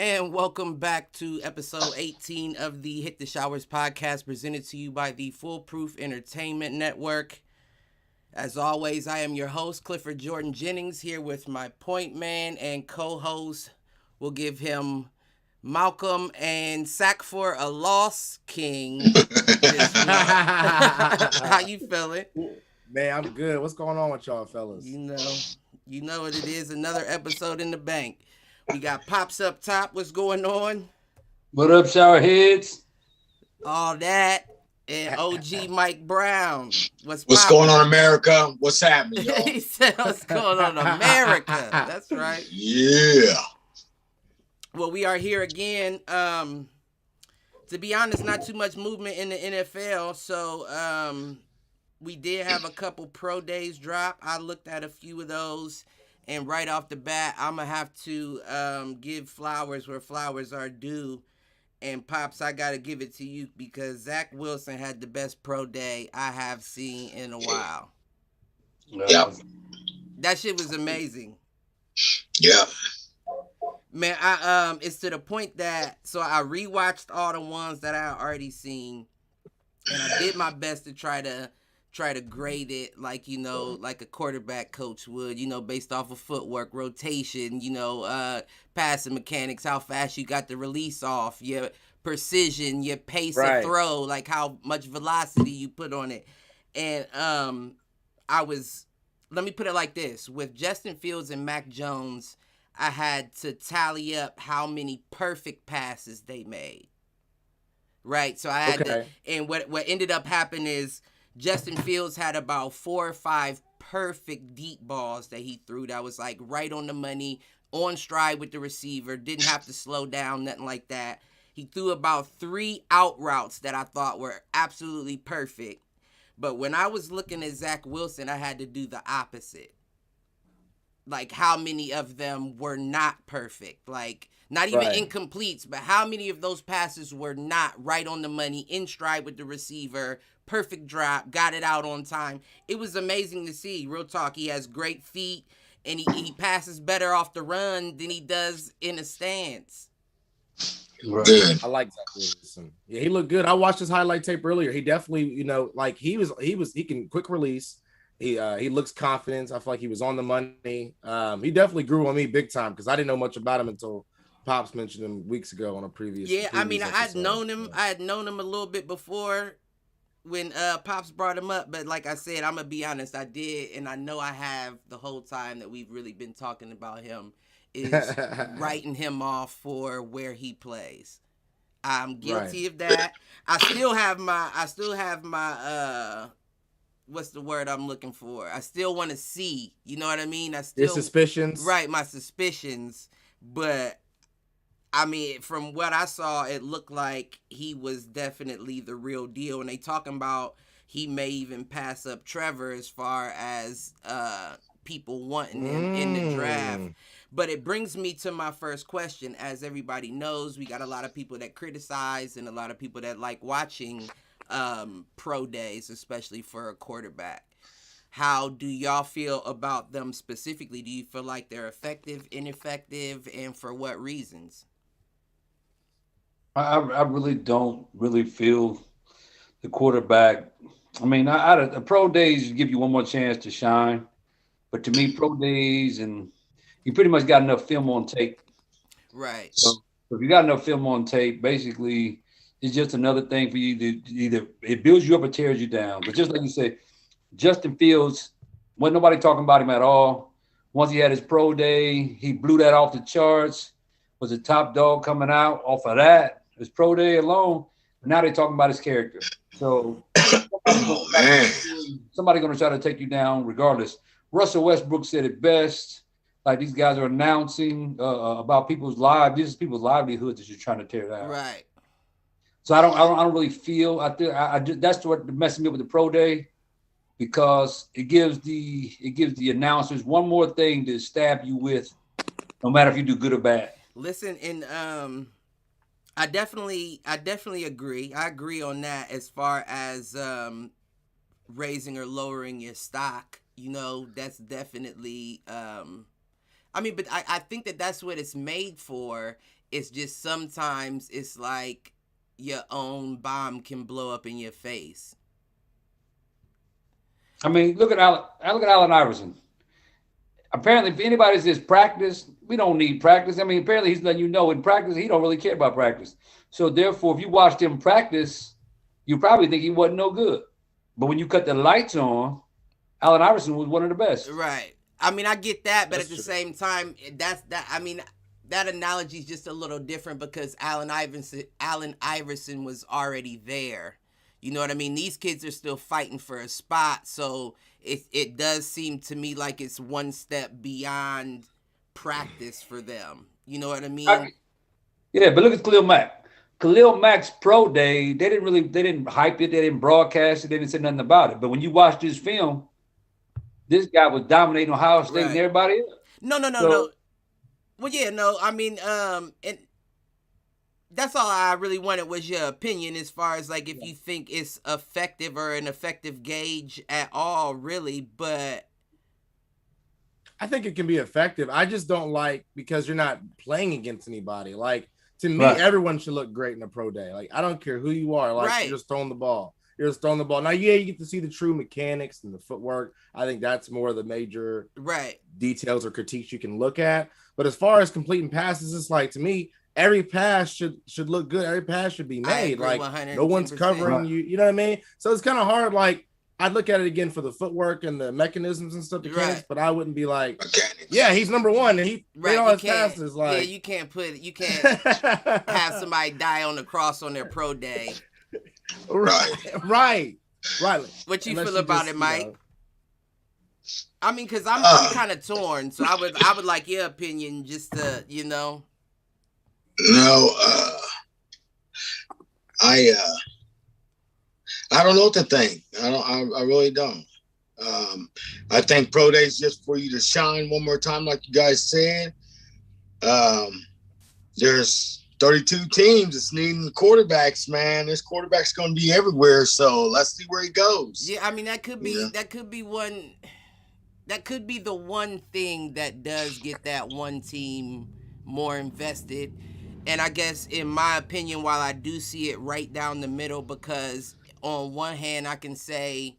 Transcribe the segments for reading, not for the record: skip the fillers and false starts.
And welcome back to episode 18 of the Hit the Showers podcast presented to you by the Foolproof Entertainment Network. As always, I am your host, Clifford Jordan Jennings, here with my point man and co-host. We'll give him Malcolm and Sack for a Loss King. How you feeling? Man, I'm good. What's going on with y'all, fellas? You know what it is. Another episode in the bank. We got Pops up top. What's going on? What up, shower heads? All that. And OG Mike Brown. What's What's going poppin'? on, America? What's happening, y'all? He said, "What's going on, America?" That's right. Yeah. Well, we are here again. To be honest, not too much movement in the NFL. So we did have a couple pro days drop. I looked at a few of those. And right off the bat, I'm going to have to give flowers where flowers are due. And Pops, I got to give it to you because Zach Wilson had the best pro day I have seen in a while. Yep. That shit was amazing. Yeah. Man, it's to the point that so I rewatched all the ones that I already seen, and I did my best to try to grade it like like a quarterback coach would, based off of footwork, rotation, passing mechanics, how fast you got the release off, your precision, your pace of throw, like how much velocity you put on it. And let me put it like this, with Justin Fields and Mac Jones, I had to tally up how many perfect passes they made. Right? So I had to, and what ended up happening is Justin Fields had about 4 or 5 perfect deep balls that he threw that was like right on the money, on stride with the receiver, didn't have to slow down, nothing like that. He threw about 3 out routes that I thought were absolutely perfect. But when I was looking at Zach Wilson, I had to do the opposite. Like how many of them were not perfect? Like not even incompletes, but how many of those passes were not right on the money, in stride with the receiver, perfect drop, got it out on time. It was amazing to see. Real talk, he has great feet, and he passes better off the run than he does in a stance. Good. I like Zach Wilson. Yeah, he looked good. I watched his highlight tape earlier. He definitely, like he can quick release. He looks confident. I feel like he was on the money. He definitely grew on me big time because I didn't know much about him until Pops mentioned him weeks ago on a previous. Yeah, I mean, episode. I had known him a little bit before when Pops brought him up, but like I said, I'm gonna be honest, I did, and I know I have the whole time that we've really been talking about him is writing him off for where he plays. I'm guilty of that. I still have my what's the word I'm looking for? I still want to see. You know what I mean? Your suspicions, right? My suspicions, but I mean, from what I saw, it looked like he was definitely the real deal. And they talking about he may even pass up Trevor as far as people wanting him in the draft. But it brings me to my first question. As everybody knows, we got a lot of people that criticize and a lot of people that like watching pro days, especially for a quarterback. How do y'all feel about them specifically? Do you feel like they're effective, ineffective, and for what reasons? I really don't really feel the quarterback. I mean, the pro days give you one more chance to shine, but to me, pro days and you pretty much got enough film on tape. Right. So if you got enough film on tape, basically, it's just another thing for you to either it builds you up or tears you down. But just like you say, Justin Fields, wasn't nobody talking about him at all. Once he had his pro day, he blew that off the charts. Was a top dog coming out off of that. His pro day alone. But now they're talking about his character. So somebody's going to try to take you down regardless. Russell Westbrook said it best. Like these guys are announcing about people's lives. These are people's livelihoods that you're trying to tear down. Right. So I don't really feel. That's what messing me up with the pro day, because it gives the announcers one more thing to stab you with, no matter if you do good or bad. Listen, and I definitely agree. I agree on that as far as raising or lowering your stock. That's definitely. I mean, but I think that that's what it's made for, It's just sometimes it's like your own bomb can blow up in your face. I mean, look at Allen Iverson. Apparently, if anybody's just practice, we don't need practice. I mean, apparently he's letting you know in practice he don't really care about practice. So therefore, if you watched him practice, you probably think he wasn't no good. But when you cut the lights on, Allen Iverson was one of the best. Right. I mean, I get that, but at the same time, I mean, that analogy is just a little different because Allen Iverson was already there. You know what I mean? These kids are still fighting for a spot, so it does seem to me like it's one step beyond practice for them. You know what I mean? Yeah, but look at Khalil Mack. Khalil Mack's pro day, they didn't hype it, they didn't broadcast it, they didn't say nothing about it. But when you watch this film, this guy was dominating Ohio State and everybody else. No. Well, yeah, no. I mean, and that's all I really wanted was your opinion as far as like if you think it's effective or an effective gauge at all, really. But I think it can be effective. I just don't like because you're not playing against anybody. Like to me, everyone should look great in a pro day. Like I don't care who you are. Like you're just throwing the ball. You're just throwing the ball. Now, yeah, you get to see the true mechanics and the footwork. I think that's more of the major details or critiques you can look at. But as far as completing passes, it's like to me, every pass should look good. Every pass should be made. Like 110%. No one's covering you. You know what I mean? So it's kind of hard. Like I'd look at it again for the footwork and the mechanisms and stuff, mechanics, but I wouldn't be like, yeah, he's number one. And he made all his passes. Like, you can't have somebody die on the cross on their pro day. Right. What you feel about it, Mike? You know. I mean, because I'm kind of torn, so I would like your opinion, just to No, I don't know what to think. I really don't. I think pro day is just for you to shine one more time, like you guys said. There's 32 teams that's needing quarterbacks, man. This quarterback's going to be everywhere, so let's see where he goes. Yeah, I mean that could be one. That could be the one thing that does get that one team more invested. And I guess, in my opinion, while I do see it right down the middle, because on one hand, I can say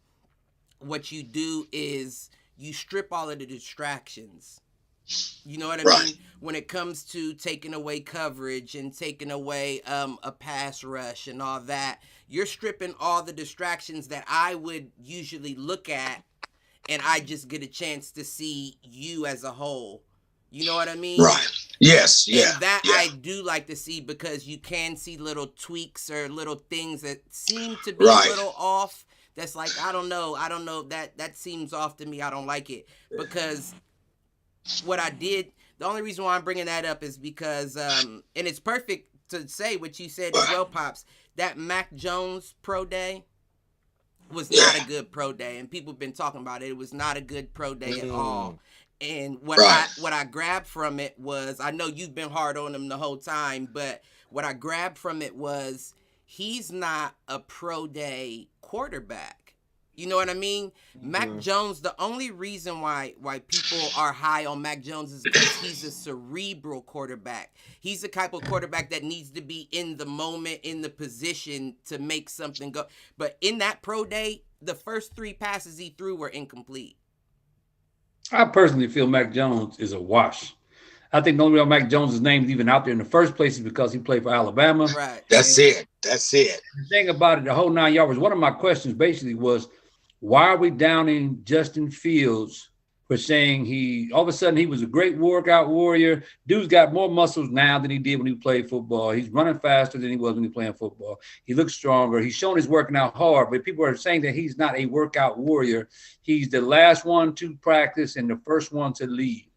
what you do is you strip all of the distractions. You know what I mean? When it comes to taking away coverage and taking away a pass rush and all that, you're stripping all the distractions that I would usually look at, and I just get a chance to see you as a whole. You know what I mean? Right. Yes. Yeah. And that I do like to see, because you can see little tweaks or little things that seem to be a little off. That's like, I don't know. That seems off to me. I don't like it, because what I did, the only reason why I'm bringing that up is because, and it's perfect to say what you said as well, Pops, that Mac Jones pro day was not a good pro day, and people have been talking about it. It was not a good pro day at all. And what I grabbed from it was, I know you've been hard on him the whole time, but what I grabbed from it was he's not a pro day quarterback. You know what I mean? Mac Jones, the only reason why people are high on Mac Jones is because he's a cerebral quarterback. He's the type of quarterback that needs to be in the moment, in the position to make something go. But in that pro day, the first 3 passes he threw were incomplete. I personally feel Mac Jones is a wash. I think the only reason Mac Jones' name is even out there in the first place is because he played for Alabama. Right. That's it. The thing about it, the whole 9 yards, one of my questions basically was, why are we downing Justin Fields for saying all of a sudden he was a great workout warrior? Dude's got more muscles now than he did when he played football. He's running faster than he was when he was playing football. He looks stronger. He's shown he's working out hard, but people are saying that he's not a workout warrior. He's the last one to practice and the first one to leave.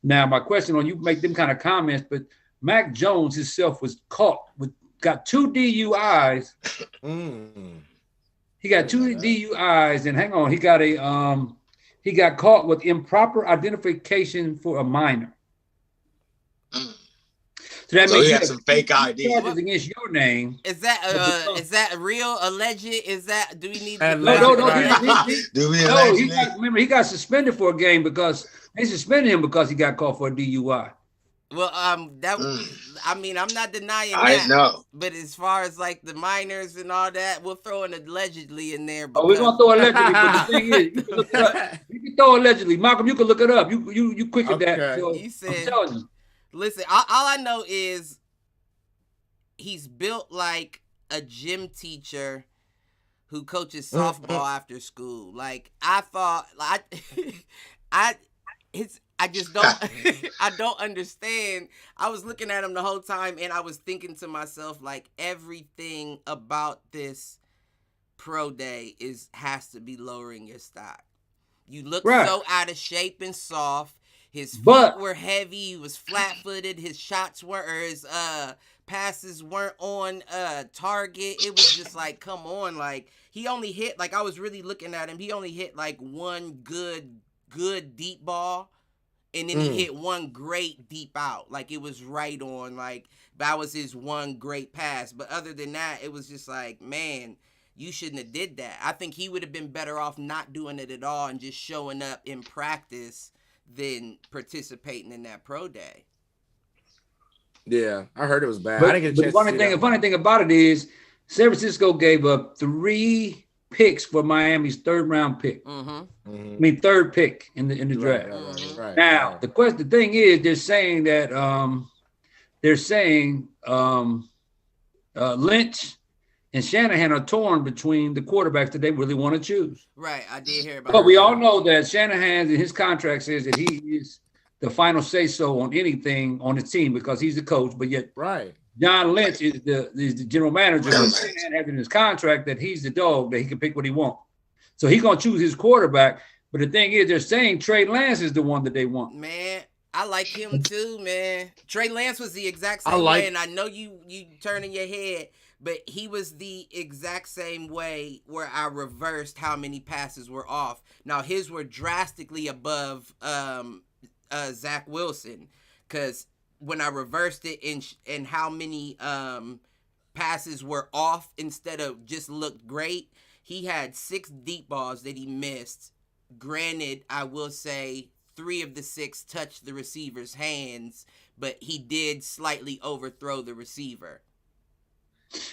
Now, my question on you make them kind of comments, but Mac Jones himself was got 2 DUIs. He got 2 DUIs, and hang on, he got caught with improper identification for a minor. So that means he had some fake ID against your name. Is that real? Alleged? Is that? Do we need? No. Remember, he got suspended for a game because they suspended him because he got caught for a DUI. Well, I mean, I'm not denying I that. know. But as far as like the minors and all that, we'll throw an allegedly in there. Oh, we're gonna throw allegedly, but the thing is, you can look it up. You can throw allegedly, Malcolm. You can look it up. You quick at that. So you said, I'm telling you. Listen, all I know is he's built like a gym teacher who coaches softball after school. Like I thought, like I just don't I don't understand. I was looking at him the whole time and I was thinking to myself, like, everything about this pro day has to be lowering your stock. You look so out of shape and soft. His feet were heavy. He was flat-footed. His shots were, or his passes weren't on target. It was just like, come on. Like, he only hit, like, I was really looking at him. He only hit, like, one good deep ball. And then he hit one great deep out. Like, it was right on. Like, that was his one great pass. But other than that, it was just like, man, you shouldn't have did that. I think he would have been better off not doing it at all and just showing up in practice than participating in that pro day. Yeah, I heard it was bad. But, I didn't get a chance to see that. The funny thing about it is San Francisco gave up 3 picks for Miami's 3rd round pick. I mean, 3rd pick in the draft. Right. Now, the thing is, they're saying that Lynch and Shanahan are torn between the quarterbacks that they really want to choose. Right, I did hear about. But we all know that Shanahan in his contract says that he is the final say so on anything on the team because he's the coach. But yet, John Lynch is the general manager. And Shanahan has in his contract that he's the dog that he can pick what he wants. So he's gonna choose his quarterback. But the thing is, they're saying Trey Lance is the one that they want. Man, I like him too, man. Trey Lance was the exact same way, and I know you turning your head. But he was the exact same way where I reversed how many passes were off. Now, his were drastically above Zach Wilson. Because when I reversed it in how many passes were off instead of just looked great, he had 6 deep balls that he missed. Granted, I will say 3 of the 6 touched the receiver's hands, but he did slightly overthrow the receiver.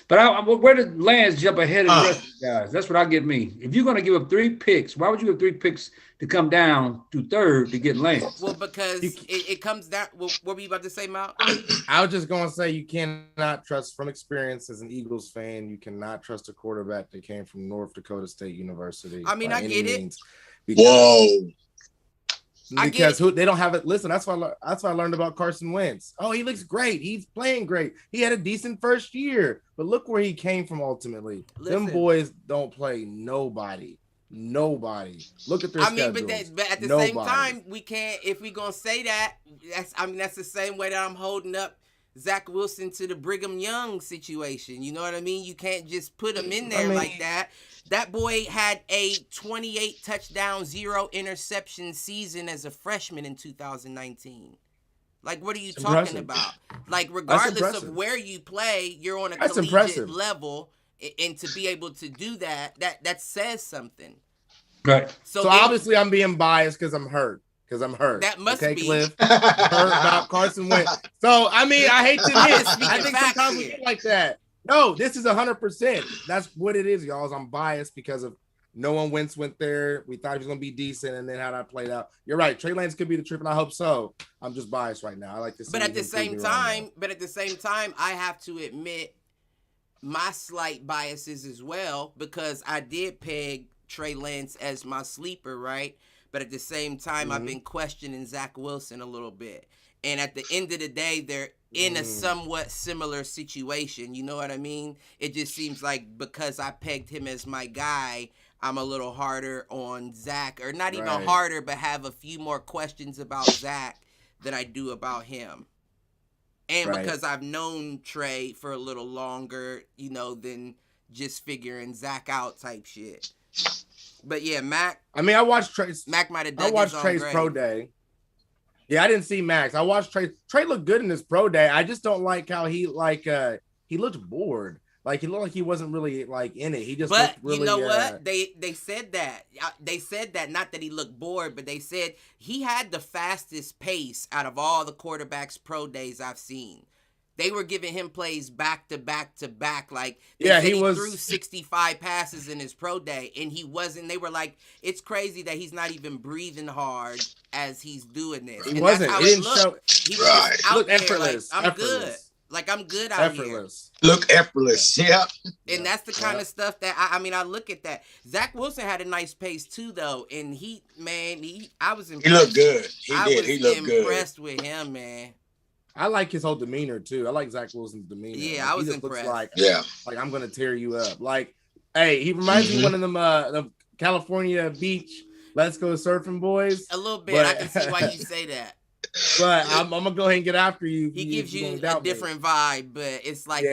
But where did Lance jump ahead of the rest of the guys? That's what I get me. If you're going to give up 3 picks, why would you have 3 picks to come down to 3rd to get Lance? Well, because it comes down. What were you about to say, Mal? I was just going to say you cannot trust, from experience as an Eagles fan, you cannot trust a quarterback that came from North Dakota State University. I mean, I get it. Whoa. Because they don't have it. Listen, that's why I learned about Carson Wentz. Oh, he looks great. He's playing great. He had a decent first year, but look where he came from ultimately. Them boys don't play nobody. Look at their schedules. But at the same time, we can't. If we gonna say that, that's the same way that I'm holding up Zach Wilson to the Brigham Young situation. You know what I mean? You can't just put him in there like that. That boy had a 28 touchdown, 0 interception season as a freshman in 2019. Like, what are you talking about? Like, regardless of where you play, you're on a collegiate level, and to be able to do that says something. Right. So obviously I'm being biased because I'm hurt. That must be. Cliff. Hurt about Carson Wentz. So, I mean, I hate to admit, I think sometimes we get like that. No, this is 100%. That's what it is, y'all. I'm biased because of Noah Wentz went there. We thought he was going to be decent, and then how that played out. You're right. Trey Lance could be the trip, and I hope so. I'm just biased right now. I like to see. But at the same time, I have to admit my slight biases as well, because I did peg Trey Lance as my sleeper, right? But at the same time, I've been questioning Zach Wilson a little bit. And at the end of the day, they're in a somewhat similar situation. You know what I mean? It just seems like because I pegged him as my guy, I'm a little harder on Zach. Or not even harder, but have a few more questions about Zach than I do about him. And because I've known Trey for a little longer, you know, than just figuring Zach out type shit. But yeah, Mac. I mean, I watched Trey's. Mac might have. I watched Trey's pro day. Yeah, I didn't see Max. I watched Trey. Trey looked good in his pro day. I just don't like how he looked bored. Like he looked like he wasn't really like in it. He just. But looked really, you know what? They said that. They said that, not that he looked bored, but they said he had the fastest pace out of all the quarterbacks pro days I've seen. They were giving him plays back to back to back. Like, he threw 65 passes in his pro day, and he wasn't. They were like, it's crazy that he's not even breathing hard as he's doing this. He and wasn't. That's how he didn't show. He was just out there, effortless. Like, I'm good. Like, I'm good out here. Look effortless. Yeah. And that's the kind of stuff that I look at that. Zach Wilson had a nice pace too, though, and I was impressed. He looked good. He looked good. Impressed with him, man. I like his whole demeanor too. I like Zach Wilson's demeanor. Yeah, I was impressed. Like I'm gonna tear you up. Like, hey, he reminds me of one of them the California beach let's go surfing boys. A little bit. I can see why you say that. But I'm gonna go ahead and get after you. He gives you a different vibe, but it's like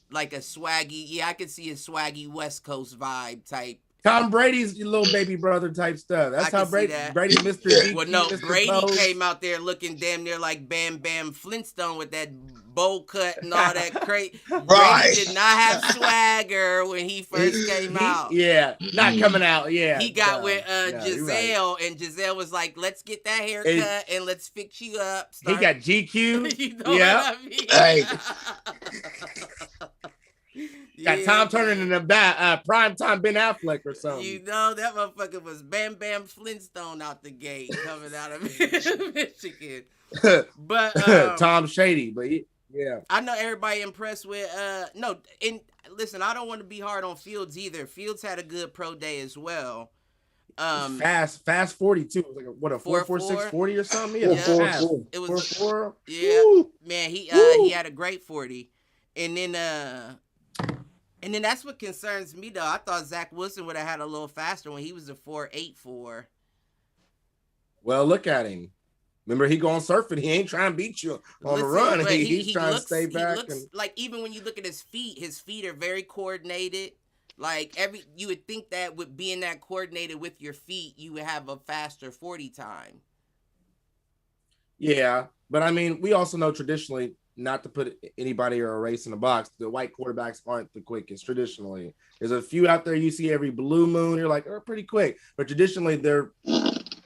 like a swaggy. Yeah, I could see a swaggy West Coast vibe type. Tom Brady's little baby brother type stuff. That's how Brady, Mr. DQ, well, no, Mr. Brady Pose. came out there looking damn near like Bam Bam Flintstone with that bowl cut and all that crazy. Brady did not have swagger when he first came out. Yeah, not coming out. Yeah, he got with Giselle, and Giselle was like, "Let's get that haircut and let's fix you up." He got GQ. You know what I mean? Hey. Got Tom Turner in the prime time Ben Affleck or something. You know, that motherfucker was Bam Bam Flintstone out the gate coming out of Michigan. But Tom Shady, but yeah. I know everybody impressed with listen, I don't want to be hard on Fields either. Fields had a good pro day as well. Fast 42. It was like a 4.46 40 or something. Yeah, 4.44. It was 4.4. Yeah. Woo. Man, he had a great 40. And then that's what concerns me, though. I thought Zach Wilson would have had a little faster when he was a 4.84. Well, look at him. Remember, he going surfing. He ain't trying to beat you on the run. He's trying to stay back. Like, even when you look at his feet are very coordinated. Like, you would think that with being that coordinated with your feet, you would have a faster 40 time. Yeah, but I mean, we also know traditionally, not to put anybody or a race in the box, the white quarterbacks aren't the quickest traditionally. There's a few out there you see every blue moon, you're like, pretty quick. But traditionally, they're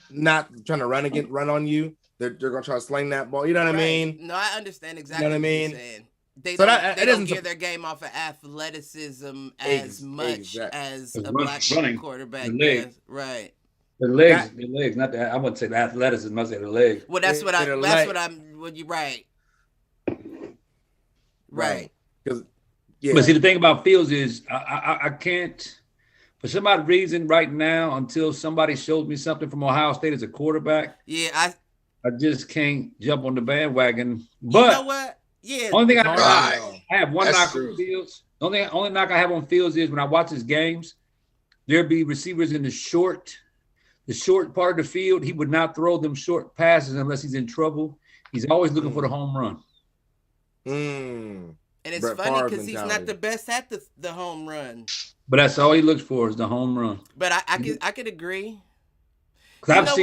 not trying to run on you. They're going to try to sling that ball. You know what I mean? No, I understand exactly what you're saying. They don't gear their game off of athleticism as much as a black quarterback does. Right. The legs, not that. I wouldn't say the athleticism. I say the legs. Well, you're right. Right. But see, the thing about Fields is I can't, for some odd reason right now, until somebody shows me something from Ohio State as a quarterback. Yeah, I just can't jump on the bandwagon. But you know what? Yeah. Only thing I have one knock on Fields. Only knock I have on Fields is when I watch his games, there'd be receivers in the short part of the field. He would not throw them short passes unless he's in trouble. He's always looking for the home run. And it's funny because he's not the best at the home run. But that's all he looks for is the home run. But I could agree. Because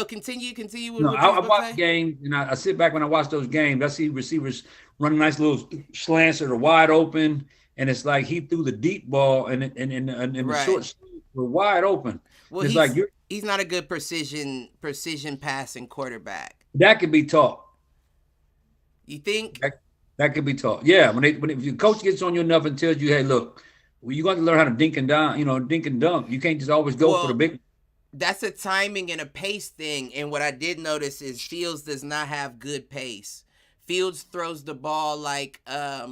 continue with what I watch games, and I sit back when I watch those games. I see receivers running nice little slants that are wide open, and it's like he threw the deep ball, and the short were wide open. Well, he's not a good precision passing quarterback. That could be taught. You think that could be taught? Yeah. If your coach gets on you enough and tells you, "Hey, look, you got to learn how to dink and dunk. You can't just always go for the big." That's a timing and a pace thing. And what I did notice is Fields does not have good pace. Fields throws the ball like a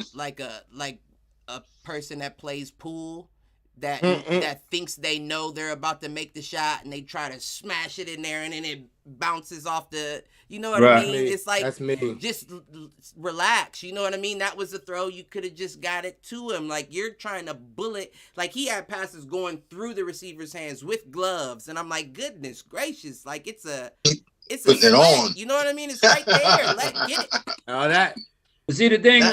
person that plays pool that thinks they know they're about to make the shot and they try to smash it in there and then it bounces off the. You know what I mean? It's like, just relax. You know what I mean? That was a throw. You could have just got it to him. Like, you're trying to bullet. Like, he had passes going through the receiver's hands with gloves. And I'm like, goodness gracious. Like, it's a put it on. You know what I mean? It's right there. Get it. Oh, that. But see, the thing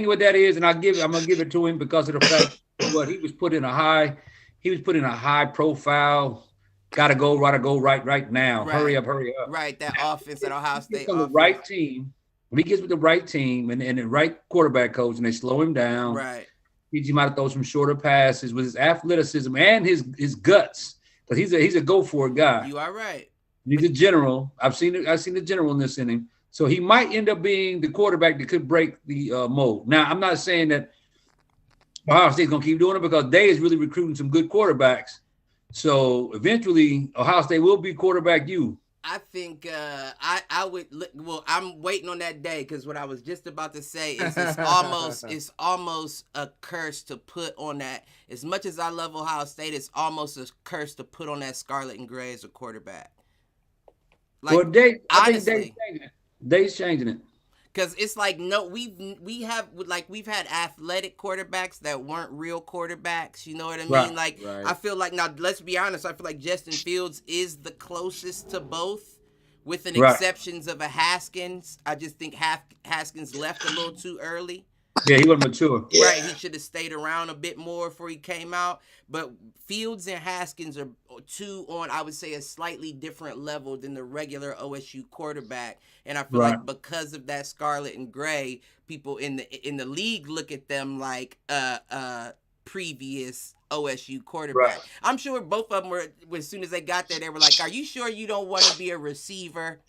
with that is, and I'm gonna give it to him because of the fact what he was put in a high profile. Gotta go right now. Right. Hurry up. Right, that offense at Ohio State. The right team. When he gets with the right team and the right quarterback coach, and they slow him down. Right. Teach him how to throw some shorter passes with his athleticism and his guts, because he's a go for it guy. You are right. He's a general. I've seen the general in this inning. So he might end up being the quarterback that could break the mold. Now, I'm not saying that Ohio State's going to keep doing it because Day is really recruiting some good quarterbacks. So eventually, Ohio State will be quarterback you. I think I would. Well, I'm waiting on that day because what I was just about to say is it's almost a curse to put on that. As much as I love Ohio State, it's almost a curse to put on that Scarlet and Gray as a quarterback. Like, well, I think Day's changing it. Because it's like, no, we've had athletic quarterbacks that weren't real quarterbacks. You know what I mean? Right. I feel like, now let's be honest, I feel like Justin Fields is the closest to both, with an exceptions of a Haskins. I just think Haskins left a little too early. Yeah, he wasn't mature. Right, he should have stayed around a bit more before he came out. But Fields and Haskins are two on, I would say, a slightly different level than the regular OSU quarterback. And I feel like because of that Scarlet and Gray, people in the league look at them like previous OSU quarterback. Right. I'm sure both of them were, as soon as they got there, they were like, "Are you sure you don't want to be a receiver?"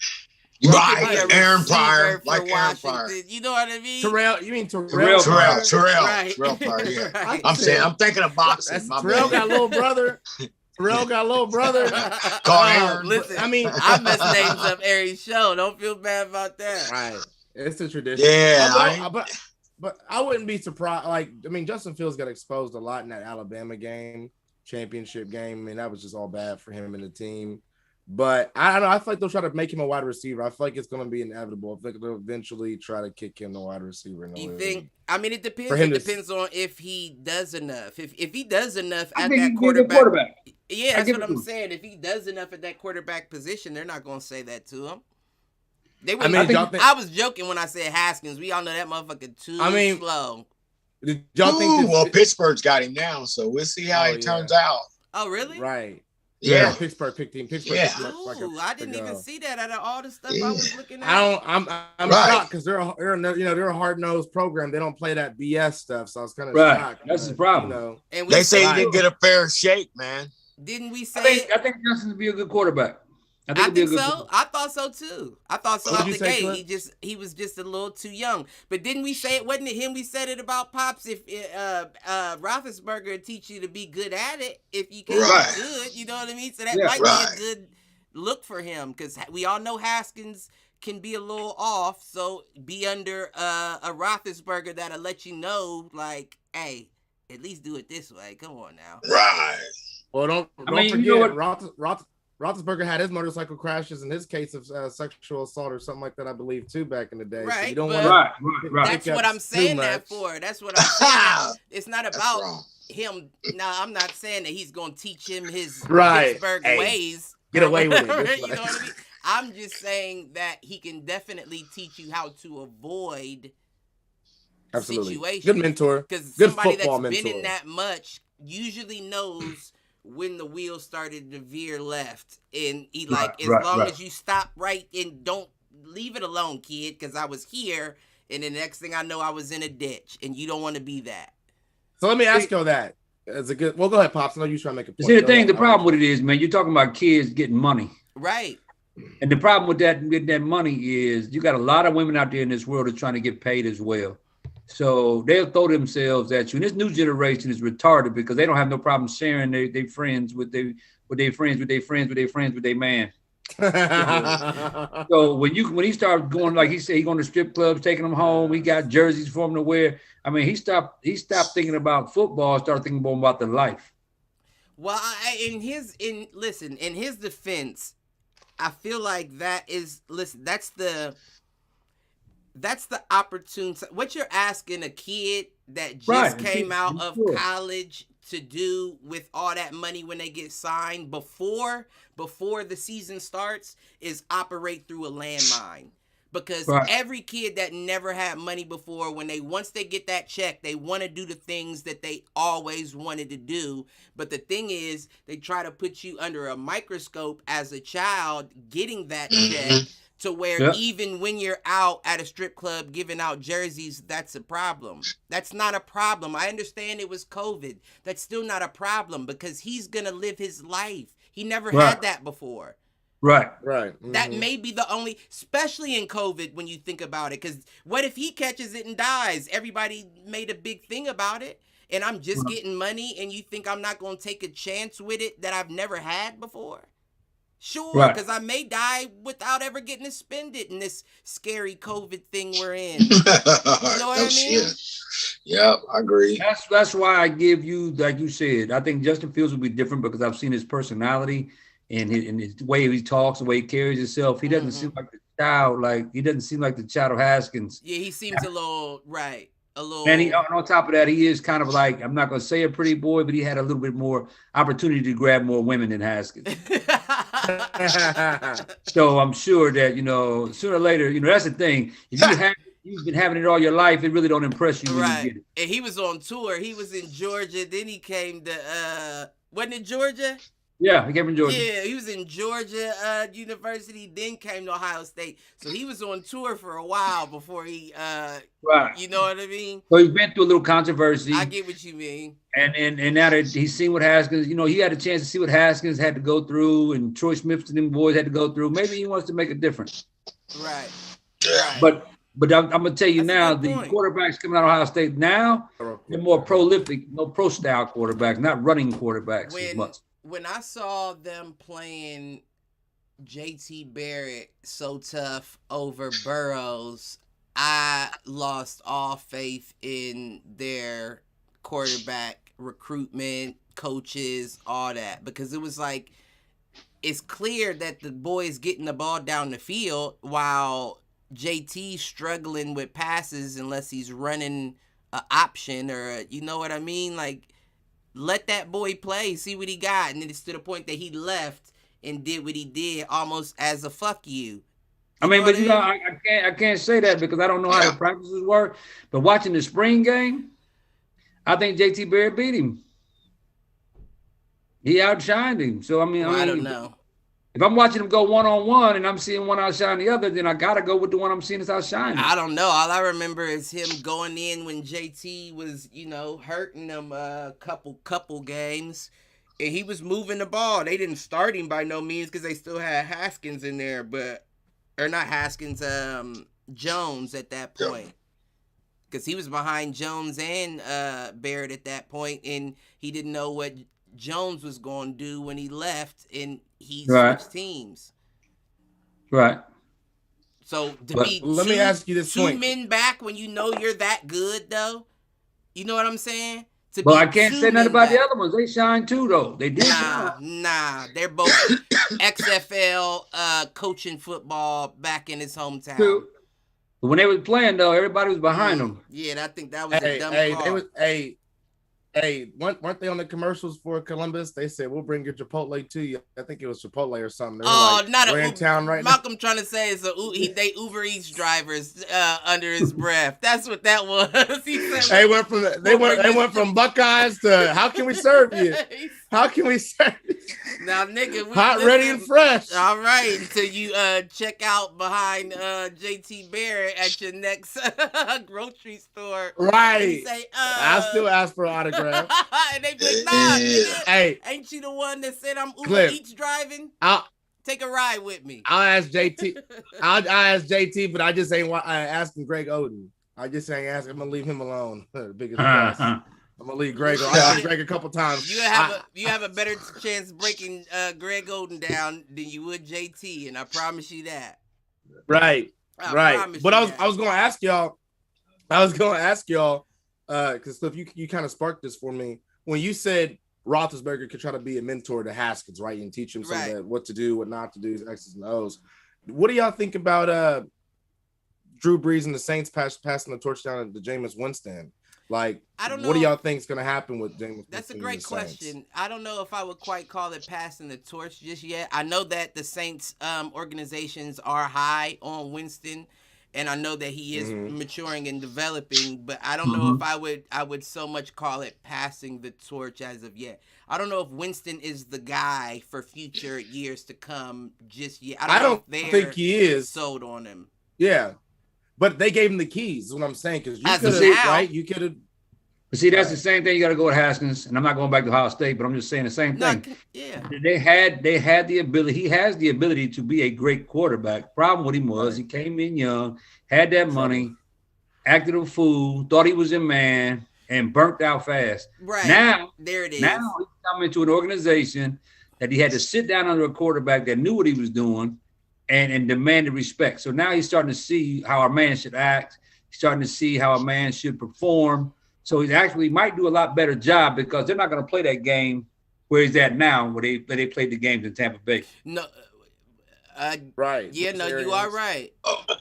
Right, Aaron Pryor, like Aaron Pryor. You know what I mean? Terrell, you mean Terrell? Right. Terrell Pryor. Yeah. Right. I'm thinking of boxing. Terrell got a little brother. Listen, I mean, I mess names up every show. Don't feel bad about that. Right, it's a tradition. Yeah, but I wouldn't be surprised. Like, I mean, Justin Fields got exposed a lot in that Alabama game, championship game. I mean, that was just all bad for him and the team. But I don't know. I feel like they'll try to make him a wide receiver. I feel like it's going to be inevitable. I think they'll eventually try to kick him to wide receiver. You think? I mean, it depends. It depends on if he does enough. If he does enough at that quarterback. Yeah, that's what I'm saying. If he does enough at that quarterback position, they're not going to say that to him. They would. I was joking when I said Haskins. We all know that motherfucker too slow. Did y'all think? Well, Pittsburgh's got him now, so we'll see how he turns out. Oh, really? Right. Yeah, Pittsburgh picked him. I didn't even see that out of all the stuff I was looking at. I'm shocked because they're a hard-nosed program. They don't play that BS stuff, so I was kind of shocked. That's the problem. You know. And they say he didn't get a fair shake, man. Didn't we say? I think Justin would be a good quarterback. I think so. I thought so too. I thought so out the gate. He was just a little too young. But didn't we say it? Wasn't it him? We said it about Pops. If Roethlisberger teach you to be good at it, if you can be good, you know what I mean. So that might be a good look for him, because we all know Haskins can be a little off. So be under a Roethlisberger that'll let you know, like, hey, at least do it this way. Come on now. Right. Well, don't forget, you know Roethlisberger had his motorcycle crashes in his case of sexual assault or something like that, I believe, too, back in the day. Right. So you don't want That's what I'm saying that for. That's what I'm saying. It's not about him. Now, I'm not saying that he's going to teach him his Pittsburgh ways. Get away with it. You know what I mean? I'm just saying that he can definitely teach you how to avoid situations. Good mentor. Because somebody that's been in that much usually knows when the wheels started to veer left, and he as long as you stop right and don't leave it alone, kid, because I was here, and the next thing I know, I was in a ditch, and you don't want to be that. So let me ask you that. As a good, well, go ahead, Pops. I know you're trying to make a point. See, the problem with it is, man, you're talking about kids getting money, right? And the problem with that money is you got a lot of women out there in this world that's trying to get paid as well. So they'll throw themselves at you. And this new generation is retarded because they don't have no problem sharing their friends with their man. So when he started going, like he said, he going to strip clubs, taking them home. He got jerseys for them to wear. I mean, he stopped thinking about football, started thinking more about the life. Well, in his defense, I feel like that's the opportune. What you're asking a kid that just came out of college to do with all that money when they get signed before the season starts is operate through a landmine. Because every kid that never had money before, once they get that check, they want to do the things that they always wanted to do. But the thing is, they try to put you under a microscope as a child getting that check, to where even when you're out at a strip club giving out jerseys, that's a problem. That's not a problem. I understand it was COVID. That's still not a problem, because he's going to live his life. He never had that before. Right. That may be the only, especially in COVID, when you think about it. Because what if he catches it and dies? Everybody made a big thing about it. And I'm just getting money, and you think I'm not going to take a chance with it that I've never had before? Sure, because I may die without ever getting to spend it in this scary COVID thing we're in. You know what I mean? Yeah, I agree. That's why I give you, like you said, I think Justin Fields will be different because I've seen his personality and his way he talks, the way he carries himself. He doesn't seem like the child, he doesn't seem like the child of Haskins. Yeah, he seems a little. And on top of that, he is kind of like, I'm not going to say a pretty boy, but he had a little bit more opportunity to grab more women than Haskins. So I'm sure that, sooner or later, that's the thing. If you've been having it all your life, it really don't impress you when you get it. And he was on tour. He was in Georgia. Then he came to, wasn't it Georgia? Yeah, he came from Georgia. Yeah, he was in Georgia University, then came to Ohio State. So he was on tour for a while before he, you know what I mean? So he's been through a little controversy. I get what you mean. And now that he's seen what Haskins, he had a chance to see what Haskins had to go through and Troy Smith and them boys had to go through. Maybe he wants to make a difference. Right. But I'm going to tell you now, the quarterbacks coming out of Ohio State now, they're more prolific, pro-style quarterbacks, not running quarterbacks as much. When I saw them playing JT Barrett so tough over Burrows, I lost all faith in their quarterback recruitment, coaches, all that. Because it was like, it's clear that the boy's getting the ball down the field while JT's struggling with passes unless he's running an option or, you know what I mean? Like, let that boy play, see what he got. And then it's to the point that he left and did what he did almost as a fuck you. I can't say that because I don't know how the practices work. But watching the spring game, I think JT Barrett beat him. He outshined him. So, I don't know. If I'm watching him go one-on-one and I'm seeing one outshine the other, then I got to go with the one I'm seeing is outshining. I don't know. All I remember is him going in when JT was, hurting them a couple games. And he was moving the ball. They didn't start him by no means because they still had Haskins in there. Or not Haskins, Jones at that point. Because he was behind Jones and Barrett at that point, and he didn't know what Jones was going to do when he left, and he switched teams. Right. So let me ask you this point. 2 men back when you know you're that good, though. You know what I'm saying? Well, I can't say nothing about the other ones. They shine too, though. They did. Nah. They're both XFL coaching football back in his hometown. True. But when they was playing, though, everybody was behind them. Yeah, I think that was a dumb call. Weren't they on the commercials for Columbus? They said, we'll bring your Chipotle to you. I think it was Chipotle or something. We're in town right Malcolm now. Trying to say it's they Uber Eats drivers under his breath. That's what that was. He said, they went from Buckeyes to how can we serve you? How can we serve you? Now, nigga, hot, ready, and fresh. All right, until you check out behind JT Barrett at your next grocery store. Right. Say, I still ask for an autograph. And they be like, nah, nigga, hey, ain't you the one that said I'm Uber Eats driving? Take a ride with me. I'll ask JT. I'll ask JT, but I just ain't asking Greg Oden. I just ain't asking. I'm gonna leave him alone. Biggest boss. I'm gonna leave Greg. I asked Greg a couple times. You have a better chance of breaking Greg Oden down than you would JT, and I promise you that. Right. But I was gonna ask y'all. Because Cliff, you kind of sparked this for me when you said Roethlisberger could try to be a mentor to Haskins, right, and teach him some of what to do, what not to do, X's and O's. What do y'all think about Drew Brees and the Saints passing the torch down to Jameis Winston? Like, I don't know. What do y'all think is going to happen with Jameis? That's a great question. I don't know if I would quite call it passing the torch just yet. I know that the Saints organizations are high on Winston. And I know that he is maturing and developing, but I don't know if I would so much call it passing the torch as of yet. I don't know if Winston is the guy for future years to come just yet. I don't think he is sold on him. Yeah, but they gave him the keys. Is what I'm saying, because you could have, right? You could have. But see, that's the same thing. You got to go with Haskins, and I'm not going back to Ohio State, but I'm just saying the same thing. They had the ability. He has the ability to be a great quarterback. Problem with him was he came in young, had that money, acted a fool, thought he was a man, and burnt out fast. Right now, there it is. Now he's coming to an organization that he had to sit down under a quarterback that knew what he was doing, and demanded respect. So now he's starting to see how a man should act. He's starting to see how a man should perform. So he actually might do a lot better job because they're not going to play that game where he's at now, where they played the games in Tampa Bay. No, right. Yeah, no, you are right.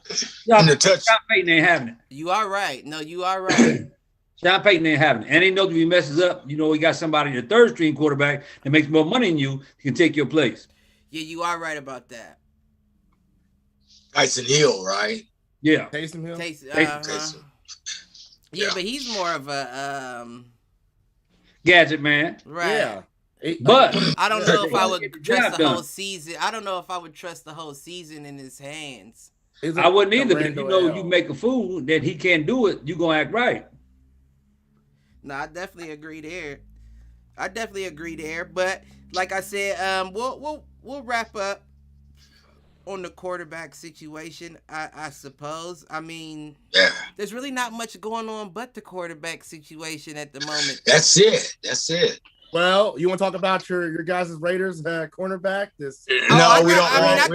Sean Payton ain't having it. You are right. No, you are right. Sean Payton ain't having it. And he knows if he messes up, he got somebody, the third string quarterback that makes more money than you, he can take your place. Yeah, you are right about that. Tyson Hill, right? Yeah. Taysom Hill? Taysom. Yeah, but he's more of a gadget man. Right. Yeah. But I don't know if I would trust the whole season. I don't know if I would trust the whole season in his hands. I wouldn't either, but if you make a fool that he can't do it, you're gonna act right. No, I definitely agree there. But like I said, we'll wrap up on the quarterback situation, I suppose. I mean, there's really not much going on but the quarterback situation at the moment. That's it. Well, you want to talk about your guys' Raiders cornerback? We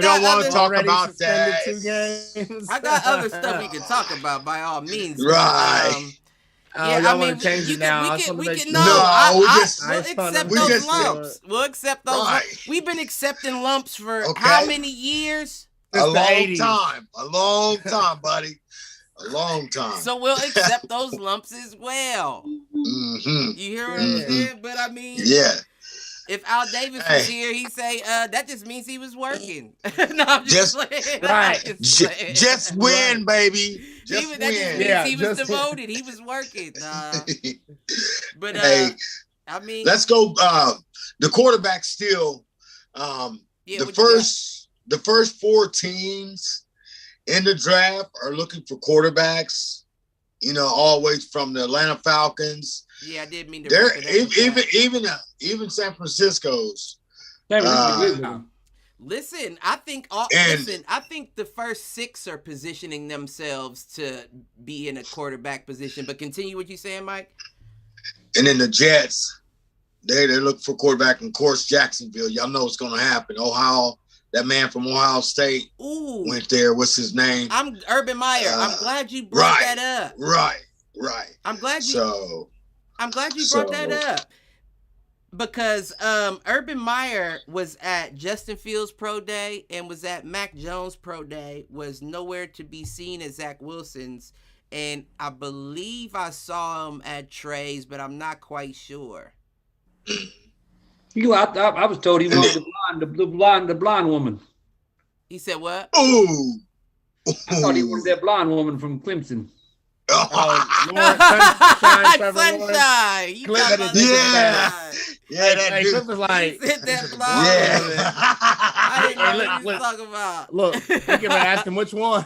don't want to talk about that. 2 games. I got other stuff we can talk about by all means. Right. Y'all want to change it now? We'll accept those. Right. We've been accepting lumps for how many years? A long time, buddy. A long time. So we'll accept those lumps as well. Mm-hmm. You hear what I'm saying? But I mean, if Al Davis was here, he'd say that just means he was working. No, I'm just playing. Right. Just win, baby. Just win. That just means he was devoted. He was working. But I mean, let's go. The quarterback still. The first 4 teams in the draft are looking for quarterbacks. Always from the Atlanta Falcons. Yeah, I did mean to. Even San Francisco's. Listen, I think I think the first 6 are positioning themselves to be in a quarterback position. But continue what you're saying, Mike. And then the Jets, they look for quarterback. And of course, Jacksonville. Y'all know what's going to happen. Ohio. That man from Ohio State went there. What's his name? I'm Urban Meyer. I'm glad you brought that up. Right. I'm glad you brought that up because Urban Meyer was at Justin Fields' pro day and was at Mac Jones' pro day. Was nowhere to be seen at Zach Wilson's, and I believe I saw him at Trey's, but I'm not quite sure. I was told he wanted the blonde woman. He said what? Ooh. I thought he wanted that blonde woman from Clemson. Sunshine. Yeah, Cliff was like, hit that blonde. I didn't know what you was talking about. Look, you can ask him which one.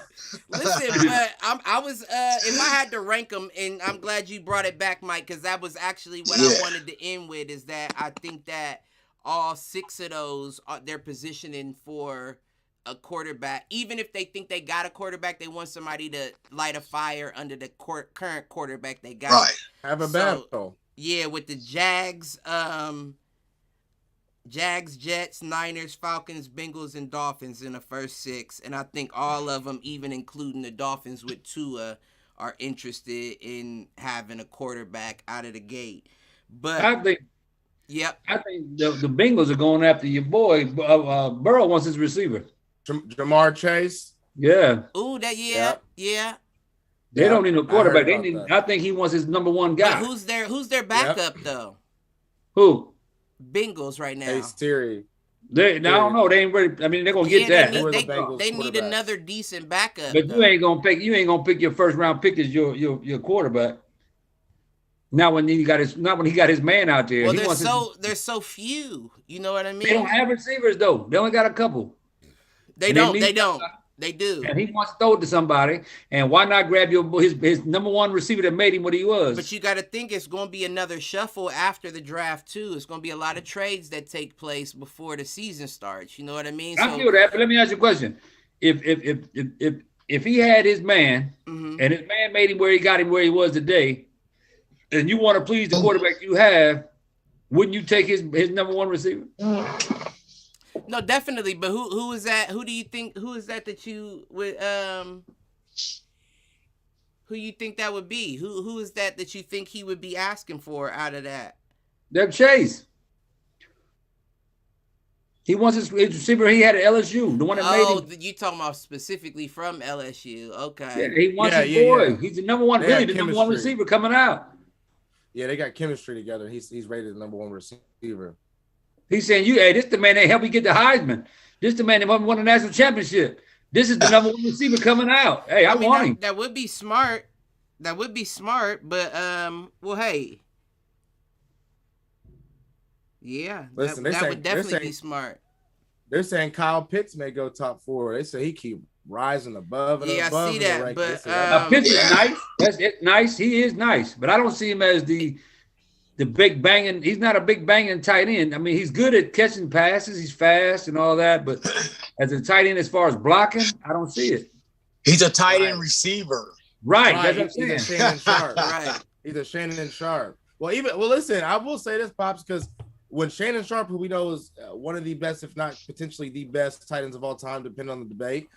Listen, but I was if I had to rank them, and I'm glad you brought it back, Mike, because that was actually what I wanted to end with. Is that I think that all 6 of those they're positioning for a quarterback. Even if they think they got a quarterback, they want somebody to light a fire under the current quarterback they got. Right. Have a battle. Yeah, with the Jags, Jets, Niners, Falcons, Bengals, and Dolphins in the first 6. And I think all of them, even including the Dolphins with Tua, are interested in having a quarterback out of the gate. But I think the Bengals are going after your boy. Burrow wants his receiver. Jamar Chase. Yeah. Ooh, yeah. They don't need no quarterback. I think he wants his number 1 guy. But who's their backup though? Who? Bengals right now. Hey, Siri. I don't know. They ain't ready. I mean, they're gonna get that. They need another decent backup. But you ain't gonna pick your first round pick as your quarterback. Not when he got his man out there. Well, there's so few. You know what I mean? They don't have receivers though. They only got a couple. They don't. They do. And he wants to throw it to somebody. And why not grab his number one receiver that made him what he was? But you got to think it's going to be another shuffle after the draft, too. It's going to be a lot of trades that take place before the season starts. You know what I mean? I feel that, but let me ask you a question. If he had his man, and his man made him where he got him where he was today, and you want to please the quarterback you have, wouldn't you take his number one receiver? No, definitely. But who is that? Who do you think? Who is that you would Who you think that would be? Who is that you think he would be asking for out of that? Deb Chase. He wants his receiver he had at LSU, the one that made him. Oh, you talking about specifically from LSU? Okay. Yeah, he wants his boy. Yeah. He's the number one, really the number one receiver coming out. Yeah, they got chemistry together. He's rated the number one receiver. He's saying, this the man that helped me get the Heisman. This the man that won the national championship. This is the number one receiver coming out. Hey, I want him. That would be smart. That would be smart, but well, hey. Yeah, listen, that would definitely be smart. They're saying Kyle Pitts may go top 4. They say he keep rising above and above. I see that, but Pitts is nice. That's it, nice. He is nice, but I don't see him as the big banging. He's not a big banging tight end. I mean, he's good at catching passes. He's fast and all that, but as a tight end, as far as blocking, I don't see it. He's a tight end receiver. Right. That's what I'm saying. He's a Shannon Sharp. Right. He's a Shannon Sharp. Well, listen, I will say this, Pops, because when Shannon Sharp, who we know is one of the best, if not potentially the best tight ends of all time, depending on the debate,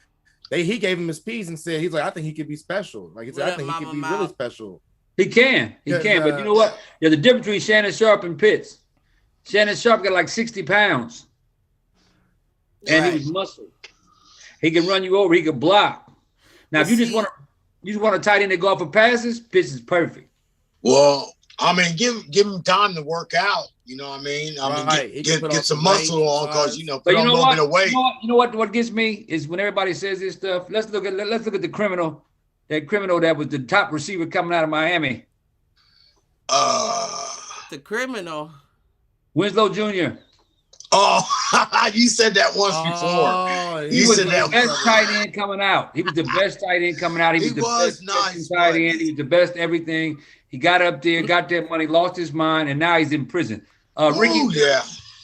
he gave him his piece and said, he's like, I think he could be special. Like he said, I think he could be really special. He can. But you know what? There's a difference between Shannon Sharp and Pitts. Shannon Sharp got like 60 pounds. And he was muscle. He can run you over. He can block. Now, if you just want a tight end to go off for passes, Pitts is perfect. Well, I mean, give him time to work out. You know what I mean? Get some muscle on because put on a little bit of weight. You know what gets me is when everybody says this stuff. Let's look at the criminal. That criminal that was the top receiver coming out of Miami. The criminal. Winslow Jr. Oh, you said that once before. He was the best tight end coming out. He was the best tight end coming out. He was the best tight end. He was the best everything. He got up there, got that money, lost his mind, and now he's in prison. Ricky,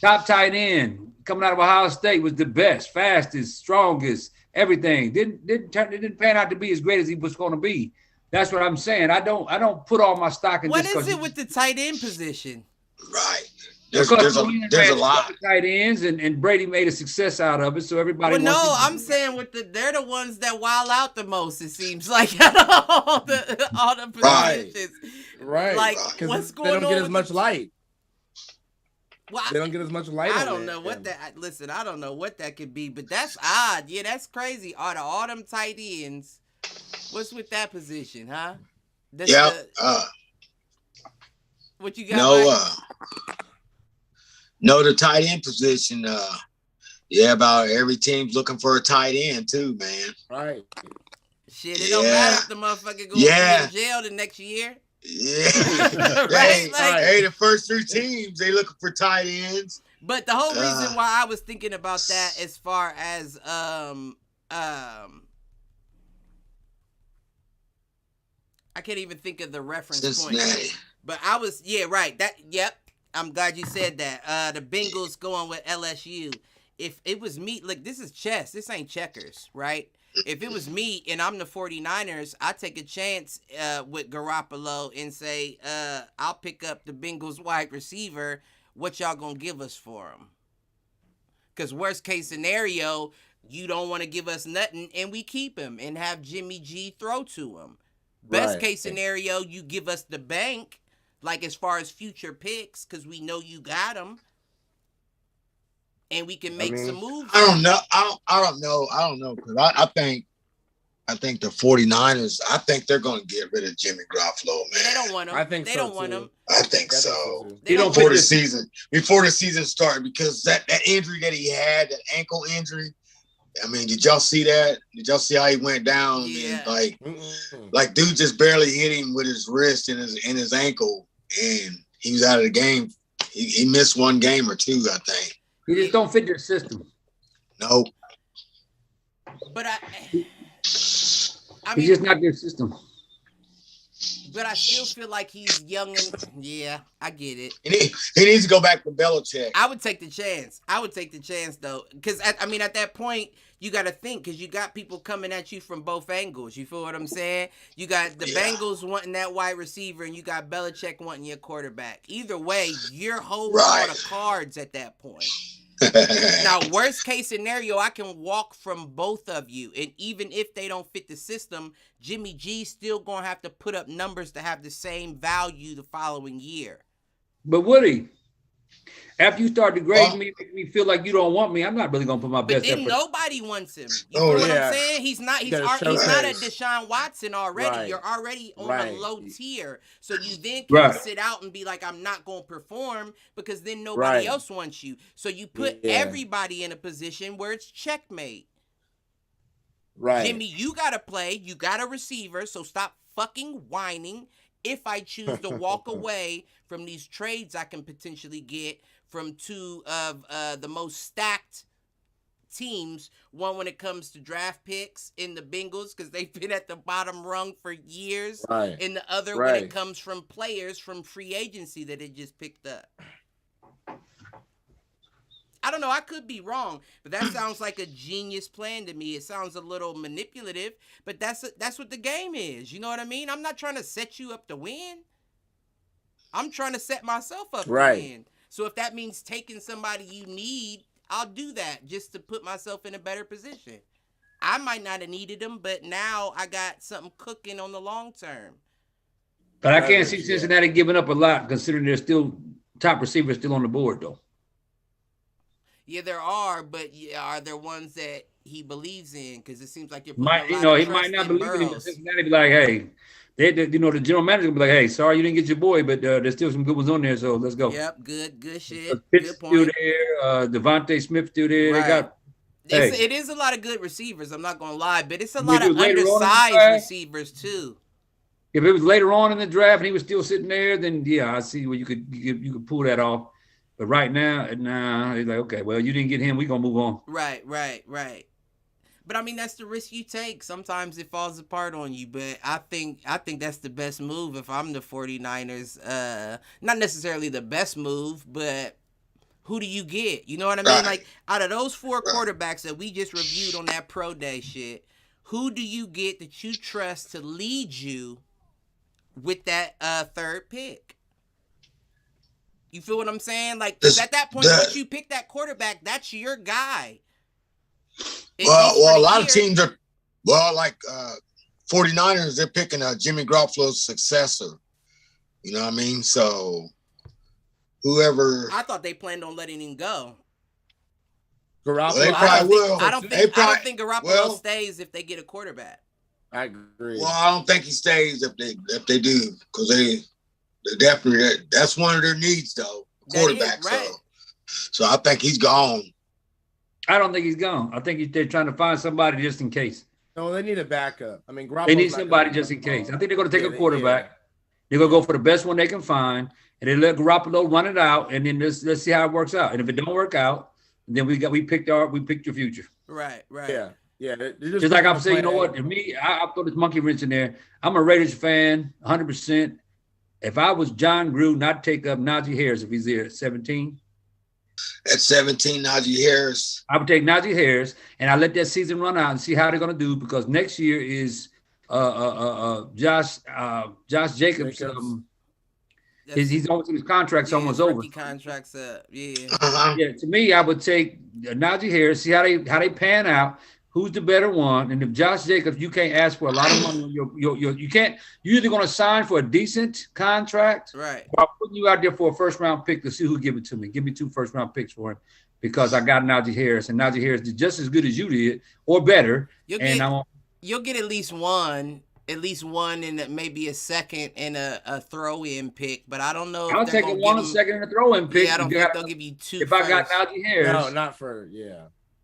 top tight end coming out of Ohio State, was the best, fastest, strongest, everything. Didn't pan out to be as great as he was going to be. That's what I'm saying. I don't put all my stock in. What is it with the tight end position? Right. There's a lot of tight ends, and Brady made a success out of it. So everybody. Well, no, I'm saying they're the ones that wild out the most. It seems like all the positions. Right. Like what's going on? They don't get as much light. Well, they don't get as much light. I don't know what that. Listen, I don't know what that could be, but that's odd. Yeah, that's crazy. All them tight ends. What's with that position, huh? What you got? No, the tight end position. About every team's looking for a tight end too, man. Right. Shit, it don't matter if the motherfucker goes to jail the next year. Yeah. Hey, the first 3 teams, they looking for tight ends. But the whole reason why I was thinking about that as far as I can't even think of the reference Cincinnati. point. But I was I'm glad you said that. The Bengals going with LSU. If it was me, look, this is chess. This ain't checkers, right? If it was me and I'm the 49ers, I'd take a chance with Garoppolo and say, I'll pick up the Bengals wide receiver. What y'all going to give us for him? Because worst case scenario, you don't want to give us nothing and we keep him and have Jimmy G throw to him. Best case scenario, you give us the bank, like as far as future picks, because we know you got them. And we can make some moves. I don't know. I don't know. Because I think the 49ers, I think they're going to get rid of Jimmy Garoppolo, man. Yeah, they don't want him. I think they don't want him. I think so. Before the season started, because that injury that he had, that ankle injury, I mean, did y'all see that? Did y'all see how he went down? Yeah. And like dude just barely hit him with his wrist and his ankle, and he was out of the game. He missed 1 game or 2, I think. He just don't fit your system. No. But he's just not their system. But I still feel like he's young and yeah, I get it. He needs to go back to Belichick. I would take the chance. Though, because at that point you got to think, because you got people coming at you from both angles. You feel what I'm saying? You got the Bengals wanting that wide receiver, and you got Belichick wanting your quarterback. Either way, you're holding all the cards at that point. Now, worst case scenario, I can walk from both of you, and even if they don't fit the system, Jimmy G's still gonna have to put up numbers to have the same value the following year. But Woody, after you start degrading me, making me feel like you don't want me, I'm not really gonna put my best effort. Nobody wants him. You know what I'm saying? He's not. He's not a Deshaun Watson already. Right. You're already on a low tier, so you then can sit out and be like, I'm not gonna perform, because then nobody else wants you. So you put everybody in a position where it's checkmate. Right, Jimmy, you gotta play. You got a receiver, so stop fucking whining. If I choose to walk away from these trades I can potentially get from two of the most stacked teams, one when it comes to draft picks in the Bengals, because they've been at the bottom rung for years, and the other when it comes from players from free agency that it just picked up. I don't know. I could be wrong, but that sounds like a genius plan to me. It sounds a little manipulative, but that's what the game is. You know what I mean? I'm not trying to set you up to win. I'm trying to set myself up to win. So if that means taking somebody you need, I'll do that just to put myself in a better position. I might not have needed them, but now I got something cooking on the long term. But I can't see Cincinnati giving up a lot, considering there's still top receivers still on the board, though. Yeah, there are, but are there ones that he believes in? Because it seems like you're he might not believe in him. Cincinnati be like, hey, the general manager will be like, hey, sorry you didn't get your boy, but there's still some good ones on there, so let's go. Yep, good shit. Pitt's still there. Devontae Smith still there. Right. It is a lot of good receivers. I'm not gonna lie, but it's a lot of undersized receivers too. If it was later on in the draft and he was still sitting there, then I see where you could pull that off. But right now, he's like, okay, well, you didn't get him. We're going to move on. Right. But, I mean, that's the risk you take. Sometimes it falls apart on you. But I think that's the best move if I'm the 49ers. Not necessarily the best move, but who do you get? You know what I mean? Like, out of those 4 quarterbacks that we just reviewed on that pro day shit, who do you get that you trust to lead you with that third pick? You feel what I'm saying? Like, cause at that point, once you pick that quarterback, that's your guy. Well, a lot of teams are, like 49ers, they're picking Jimmy Garoppolo's successor. You know what I mean? So, whoever. I thought they planned on letting him go. Garoppolo, they probably will. I don't think Garoppolo stays if they get a quarterback. I agree. Well, I don't think he stays if they do, because they definitely, that's one of their needs, though. Quarterback. So I think he's gone. I don't think he's gone. I think they're trying to find somebody just in case. No, they need a backup. I mean, they need somebody just in case. I think they're going to take a quarterback. They're going to go for the best one they can find, and they let Garoppolo run it out, and then let's see how it works out. And if it don't work out, then we picked your future. Right. Yeah. Just like I'm saying, you know what? To me, I'll throw this monkey wrench in there. I'm a Raiders fan, 100%. If I was John Gruden, I'd take up Najee Harris if he's there at 17. At 17, Najee Harris. I would take Najee Harris, and I let that season run out and see how they're going to do, because next year is Josh Jacobs. He's almost his contract's almost over. Contract's up, yeah. Yeah. To me, I would take Najee Harris, see how they pan out. Who's the better one? And if Josh Jacobs, you can't ask for a lot of money. You can't. You're either going to sign for a decent contract, right? Or I'm putting you out there for a first-round pick to see who give it to me. Give me 2 first-round picks for him, because I got Najee Harris, and Najee Harris did just as good as you did, or better. You'll get at least one, and maybe a second and a throw-in pick. But I don't know. I'll take a second and a throw-in pick. Yeah, I don't think they'll give you 2. If I got Najee Harris, no, not for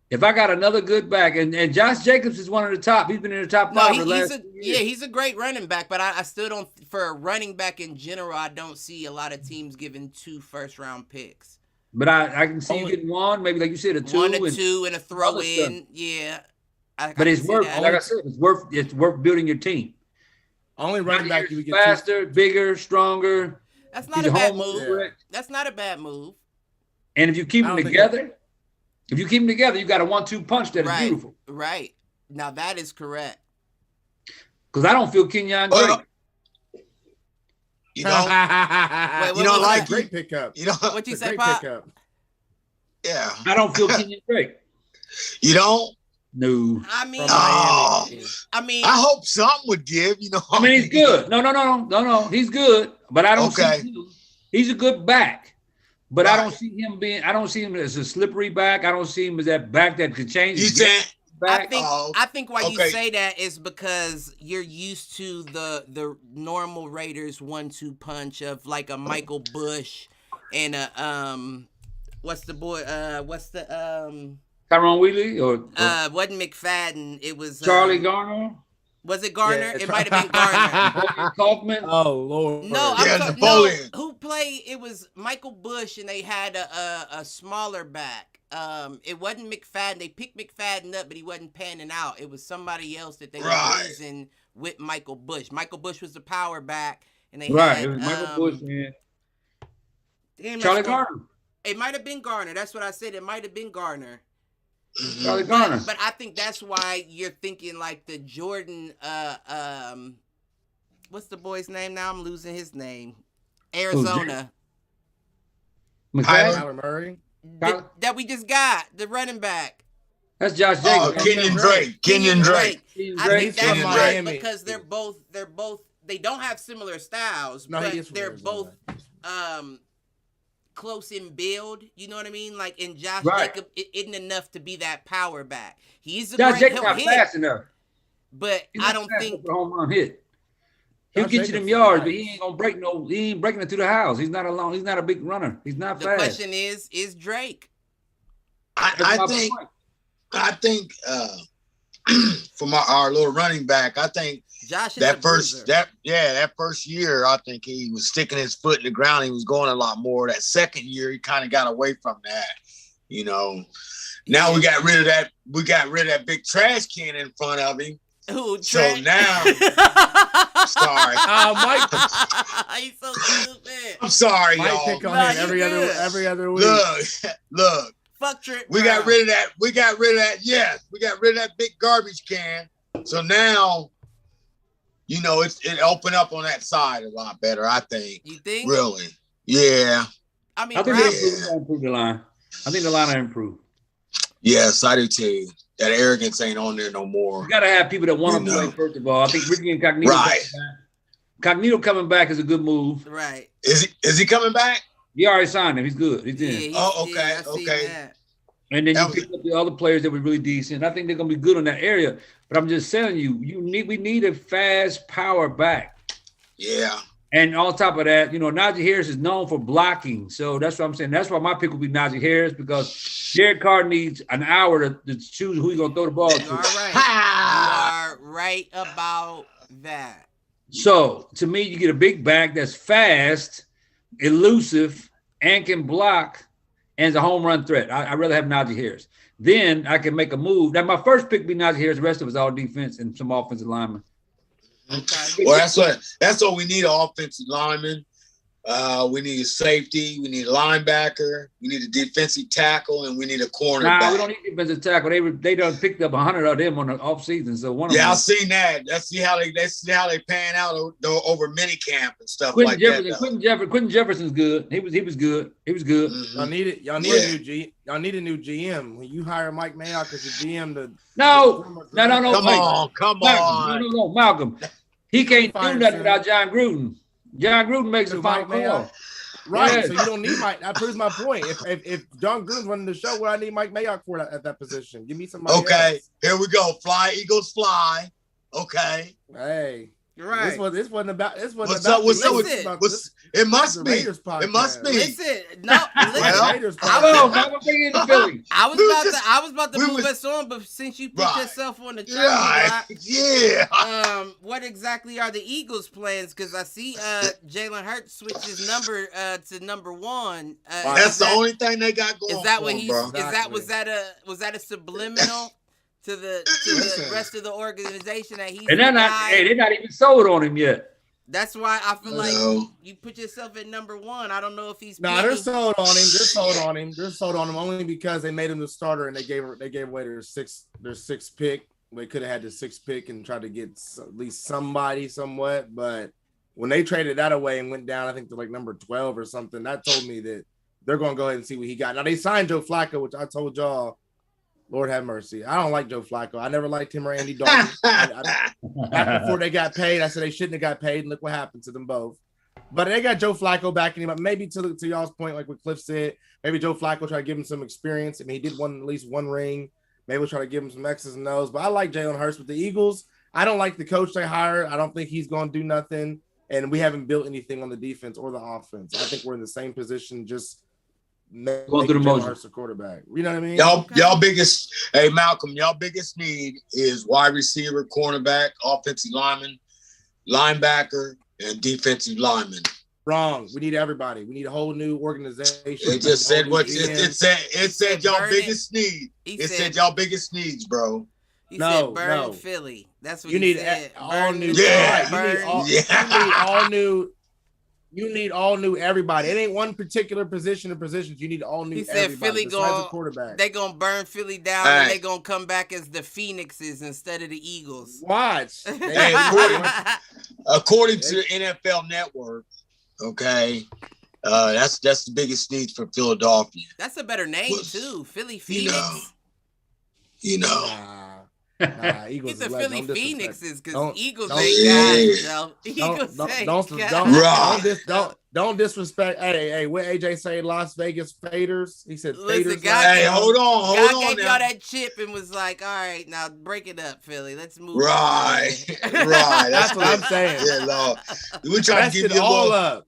If I got another good back, and Josh Jacobs is one of the top. He's been in the top 5 for the last year. He's a great running back, but I still don't. For a running back in general, I don't see a lot of teams giving 2 first-round picks. But I can see you getting one, maybe like you said, a 2. 1 or 2 and a throw in. Yeah. But it's worth, like I said, it's worth building your team. Only running back you would get faster, bigger, stronger. That's not a bad move. Yeah. That's not a bad move. And if you keep them together, you got a 1-2 punch that is beautiful. Right. Now that is correct. Because I don't feel Kenyon great. You know, you don't like great pickup. You know what you say, Pop? Pickup. Yeah. I don't feel Kenyon great. You don't? No. I mean, I hope something would give. You know. I mean, he's good. No. He's good, but I don't see him. He's a good back, but I don't see him being. I don't see him as a slippery back. I don't see him as that back that could change. You think? Back. I think why you say that is because you're used to the normal Raiders 1-2 punch of like a Michael Bush and a what's the Tyrone Wheatley or wasn't McFadden, it was Charlie Garner. Was it Garner? Yeah, it might have been Garner. Kaufman. Oh Lord. No, no. Who played? It was Michael Bush, and they had a smaller back. It wasn't McFadden. They picked McFadden up, but he wasn't panning out. It was somebody else that they were using with Michael Bush. Michael Bush was the power back, and they had it was Michael Bush, man. Damn, Charlie Garner. It might have been Garner. That's what I said. It might have been Garner. Charlie Garner. But I think that's why you're thinking like the Jordan. What's the boy's name now? I'm losing his name. Arizona. Kyler Murray. That we just got the running back. That's Josh Jacobs. Oh, Kenyon Drake. I think that's right because they're both. They don't have similar styles, but they're both close in build. You know what I mean? Like in Josh Jacobs, it isn't enough to be that power back. He's a Josh great Jacobs not fast enough, but I don't think for home run hit. He'll get you them yards, but he ain't gonna break no. He ain't breaking it through the house. He's not alone. He's not a big runner. He's not fast. The question is Drake? I think for our little running back, I think Josh that first year, I think he was sticking his foot in the ground. He was going a lot more. That second year, he kind of got away from that. You know, now we got rid of that. We got rid of that big trash can in front of him. Ooh, so now, sorry, Mike. He's so stupid. I'm sorry, Mike y'all. Pick on him every other week. Look. Fuck Trent. We got rid of that. We got rid of that. Yes, we got rid of that big garbage can. So now, you know, it opened up on that side a lot better. I think. You think? Really? Yeah. I mean, I think they improved the line. I think the line will improve. Yes, I do too. That arrogance ain't on there no more. You gotta have people that want to play. First of all, I think Ricky Incognito. Incognito coming back is a good move. Right. Is he coming back? He already signed him. He's good. He's in. Okay. And then you pick up the other players that were really decent. I think they're gonna be good on that area. But I'm just telling you, we need a fast power back. Yeah. And on top of that, you know, Najee Harris is known for blocking. So that's what I'm saying. That's why my pick would be Najee Harris, because Jared Carr needs an hour to choose who he's going to throw the ball to. You are right about that. So, to me, you get a big back that's fast, elusive, and can block, and is a home run threat. I'd rather have Najee Harris. Then I can make a move. Now, my first pick would be Najee Harris. The rest of it's all defense and some offensive linemen. Okay. Well, that's what we need: an offensive lineman. We need a safety. We need a linebacker. We need a defensive tackle, and we need a cornerback. Nah, we don't need defensive tackle. They done picked up 100 of them on the offseason. So one of them. I've seen that. Let's see how they pan out over minicamp and stuff like that. Quentin Jefferson's good. He was good. Mm-hmm. Y'all need a new GM. When you hire Mike Mayock as a GM, No. Come on. No, Malcolm. He can't do nothing without John Gruden. John Gruden makes a final call. Right, yeah. So you don't need Mike. That proves my point. If John Gruden's running the show, what I need Mike Mayock for at that position? Give me somebody else. Here we go. Fly, Eagles, fly. Okay. Hey. You're right. This wasn't about. What's up? It must be. It must be. Listen, no. I was about to move us on, but since you put yourself on the track, what exactly are the Eagles' plans? Because I see Jalen Hurts switched his number to number 1. That's the only thing they got going. Is that what he's? Was that a subliminal to the rest of the organization that he's and they're not even sold on him yet. That's why I feel like you put yourself at number one. I don't know if he's. They're sold on him. They're sold on him. They're sold on him only because they made him the starter and they gave away their sixth pick. They could have had the sixth pick and tried to get at least somebody somewhat. But when they traded that away and went down, I think to like number 12 or something, that told me that they're going to go ahead and see what he got. Now they signed Joe Flacco, which I told y'all. Lord have mercy. I don't like Joe Flacco. I never liked him or Andy Dalton. Back before they got paid, I said they shouldn't have got paid, and look what happened to them both. But they got Joe Flacco backing him up. Maybe to y'all's point, like what Cliff said, maybe Joe Flacco tried to give him some experience. I mean, he did at least one ring. Maybe we'll try to give him some X's and O's. But I like Jalen Hurts with the Eagles. I don't like the coach they hired. I don't think he's going to do nothing. And we haven't built anything on the defense or the offense. I think we're in the same position, just going through the Hurts a quarterback. You know what I mean? Y'all biggest, hey Malcolm, y'all biggest need is wide receiver, cornerback, offensive lineman, linebacker, and defensive lineman. Wrong. We need everybody. We need a whole new organization. It just said what it said y'all biggest need. It said y'all biggest needs, bro. He said burn Philly. That's what you he need. said. All new. Yeah. You need all new. You need all new everybody. It ain't one particular position or positions. You need all new. He said everybody. Philly quarterback. They gonna burn Philly down and they gonna come back as the Phoenixes instead of the Eagles. Watch. According to the NFL Network, okay, that's the biggest need for Philadelphia. That's a better name too, Philly Phoenix. You know. Eagles. It's the Philly Phoenixes because Eagles ain't got it, Joe. Don't disrespect. Hey, what AJ say? Las Vegas Faders. He said Faders. Hey, hold on. God gave y'all that chip and was like, all right, now break it up, Philly. Let's move. Right. That's what I'm saying. Yeah, Lord. We try to give you all up.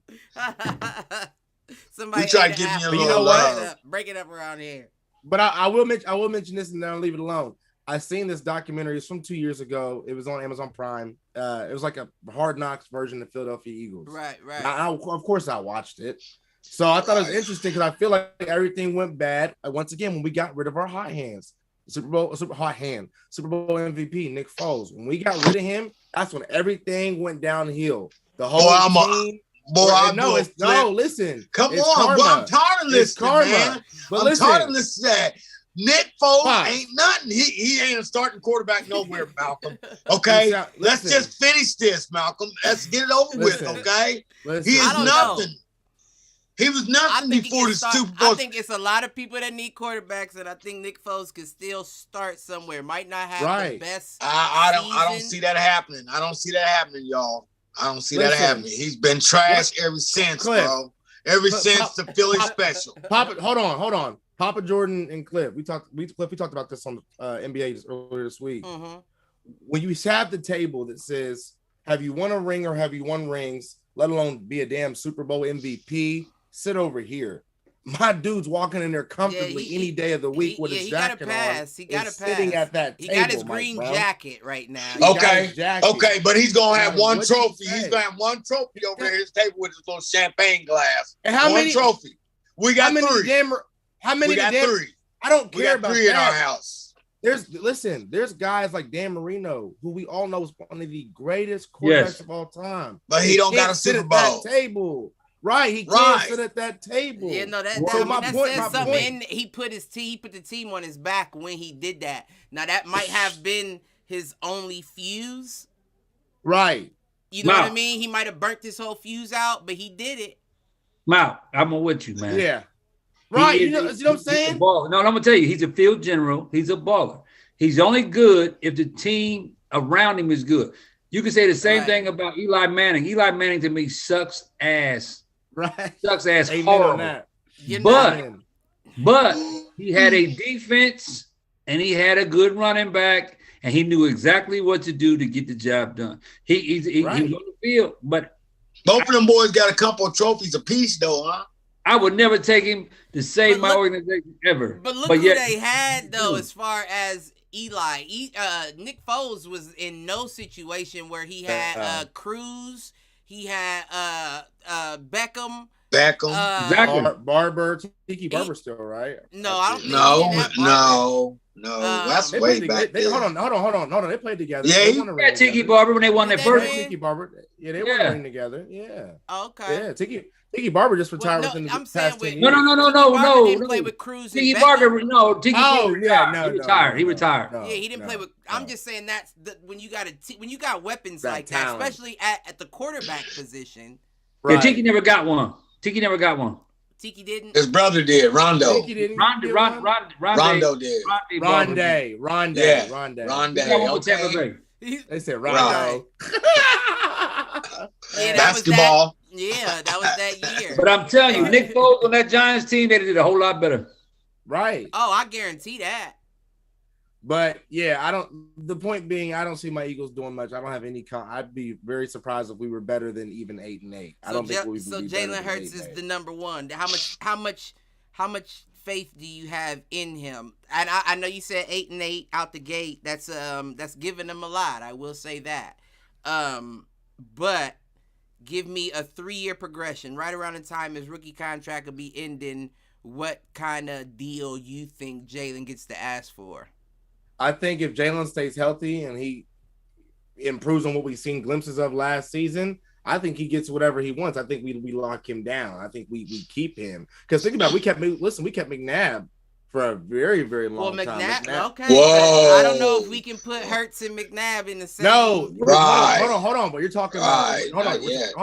Somebody try to give you a little love. Break it up around here. But I will mention this and then I'll leave it alone. I seen this documentary. It's from 2 years ago. It was on Amazon Prime. It was like a Hard Knocks version of Philadelphia Eagles. Right. Of course, I watched it. So I thought it was interesting because I feel like everything went bad. Once again, when we got rid of our hot hands, Super Bowl MVP, Nick Foles. When we got rid of him, that's when everything went downhill. The whole team. Listen. Come on, bro. I'm tired of listening, man. I'm tired of listening to that. Nick Foles ain't nothing. He ain't a starting quarterback nowhere, Malcolm. Okay? Let's just finish this, Malcolm. Let's get it over with, okay? He is nothing. He was nothing before the Super Bowl. I think it's a lot of people that need quarterbacks, and I think Nick Foles could still start somewhere. Might not have the best I don't see that happening. I don't see that happening, y'all. I don't see that happening. He's been trash ever since, bro. Ever since the Philly special. Hold on. Papa Jordan and Cliff, we talked about this on NBA earlier this week. Mm-hmm. When you have the table that says, have you won a ring or have you won rings, let alone be a damn Super Bowl MVP, sit over here. My dude's walking in there comfortably any day of the week with his jacket on. He got a pass. Sitting at that table. He got his green jacket right now. Okay, but he's going to have one trophy. He's going to have one trophy over his table with his little champagne glass. And how many trophy? We got three. How many? We got three. I don't care about three in our house. There's guys like Dan Marino, who we all know is one of the greatest quarterbacks of all time. But he don't got a Super Bowl. Table. Right, he can't sit at that table. Yeah, no, that says something. He put the team on his back when he did that. Now that might have been his only fuse. Right. You know what I mean? He might have burnt his whole fuse out, but he did it. Mal, I'm with you, man. Yeah. Right, you know what I'm saying? No, I'm gonna tell you, he's a field general. He's a baller. He's only good if the team around him is good. You can say the same thing about Eli Manning. Eli Manning to me sucks ass. Right. Sucks ass horrible. But he had a defense and he had a good running back and he knew exactly what to do to get the job done. He was on the field, but both of them boys got a couple of trophies apiece, though, huh? I would never take him to save my organization ever. But look who they had, though, as far as Eli. Nick Foles was in no situation where he had Cruz. He had Beckham. Exactly. Barber, Tiki Barber still, right? No, I don't think No, that's way back. Hold on. They played together. Yeah, Tiki Barber when they won their first. Tiki Barber. Yeah, they won a ring together. Yeah. Okay. Yeah, Tiki Barber just retired within the past 10 years. No. Didn't play with Cruz. Tiki Barber, no. Tiki Barber retired. He retired. Yeah, he didn't play with. I'm just saying that's when you got weapons like that, especially at the quarterback position. Right. Yeah, Tiki never got one. Tiki didn't. His brother did. Rondo. Tiki didn't. Rondo did. Ronde. Okay. They said Rondo. Yeah, basketball. That was that year. But I'm telling you, Nick Foles on that Giants team, they did a whole lot better. Right. Oh, I guarantee that. But the point being, I don't see my Eagles doing much. I don't have any I'd be very surprised if we were better than even 8-8. I don't think we would. So Jalen Hurts is the number one. How much faith do you have in him? And I know you said 8-8 out the gate. That's giving him a lot. I will say that. But give me a 3-year progression right around the time his rookie contract will be ending. What kind of deal you think Jalen gets to ask for? I think if Jalen stays healthy and he improves on what we've seen glimpses of last season, I think he gets whatever he wants. I think we lock him down. I think we keep him. Because think about it, we kept McNabb for a very, very long time. McNabb. Okay. Whoa. I don't know if we can put Hurts and McNabb in the same. No, right. Hold on. But you're talking about hold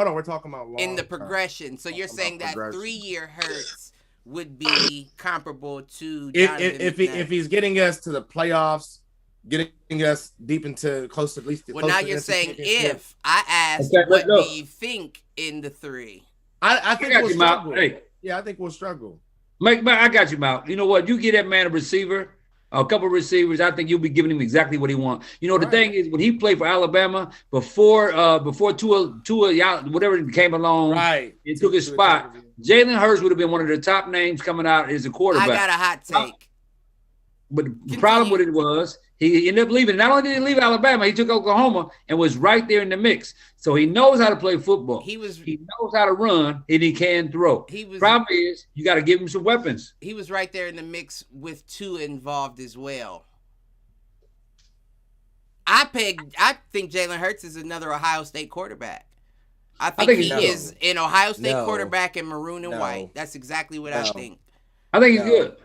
on. We're talking about long in the progression. So you're saying that 3-year Hurts would be comparable to if he's getting us to the playoffs, getting us deep into close to at least. Well, now you're saying if I asked, what do you think in the 3? I think we'll struggle. Hey. Yeah, I think we'll struggle. I got you, Mal. You know what? You get that man a receiver, a couple of receivers. I think you'll be giving him exactly what he wants. You know, the thing is, when he played for Alabama before Tua, whatever came along, and took his spot. Jalen Hurts would have been one of the top names coming out as a quarterback. I got a hot take. But the problem with it was he ended up leaving. Not only did he leave Alabama, he took Oklahoma and was right there in the mix. So he knows how to play football. He knows how to run, and he can throw. Problem is, you got to give him some weapons. He was right there in the mix with Tua involved as well. I think Jalen Hurts is another Ohio State quarterback. I think he is an Ohio State quarterback in maroon and white. That's exactly what I think. I think he's good.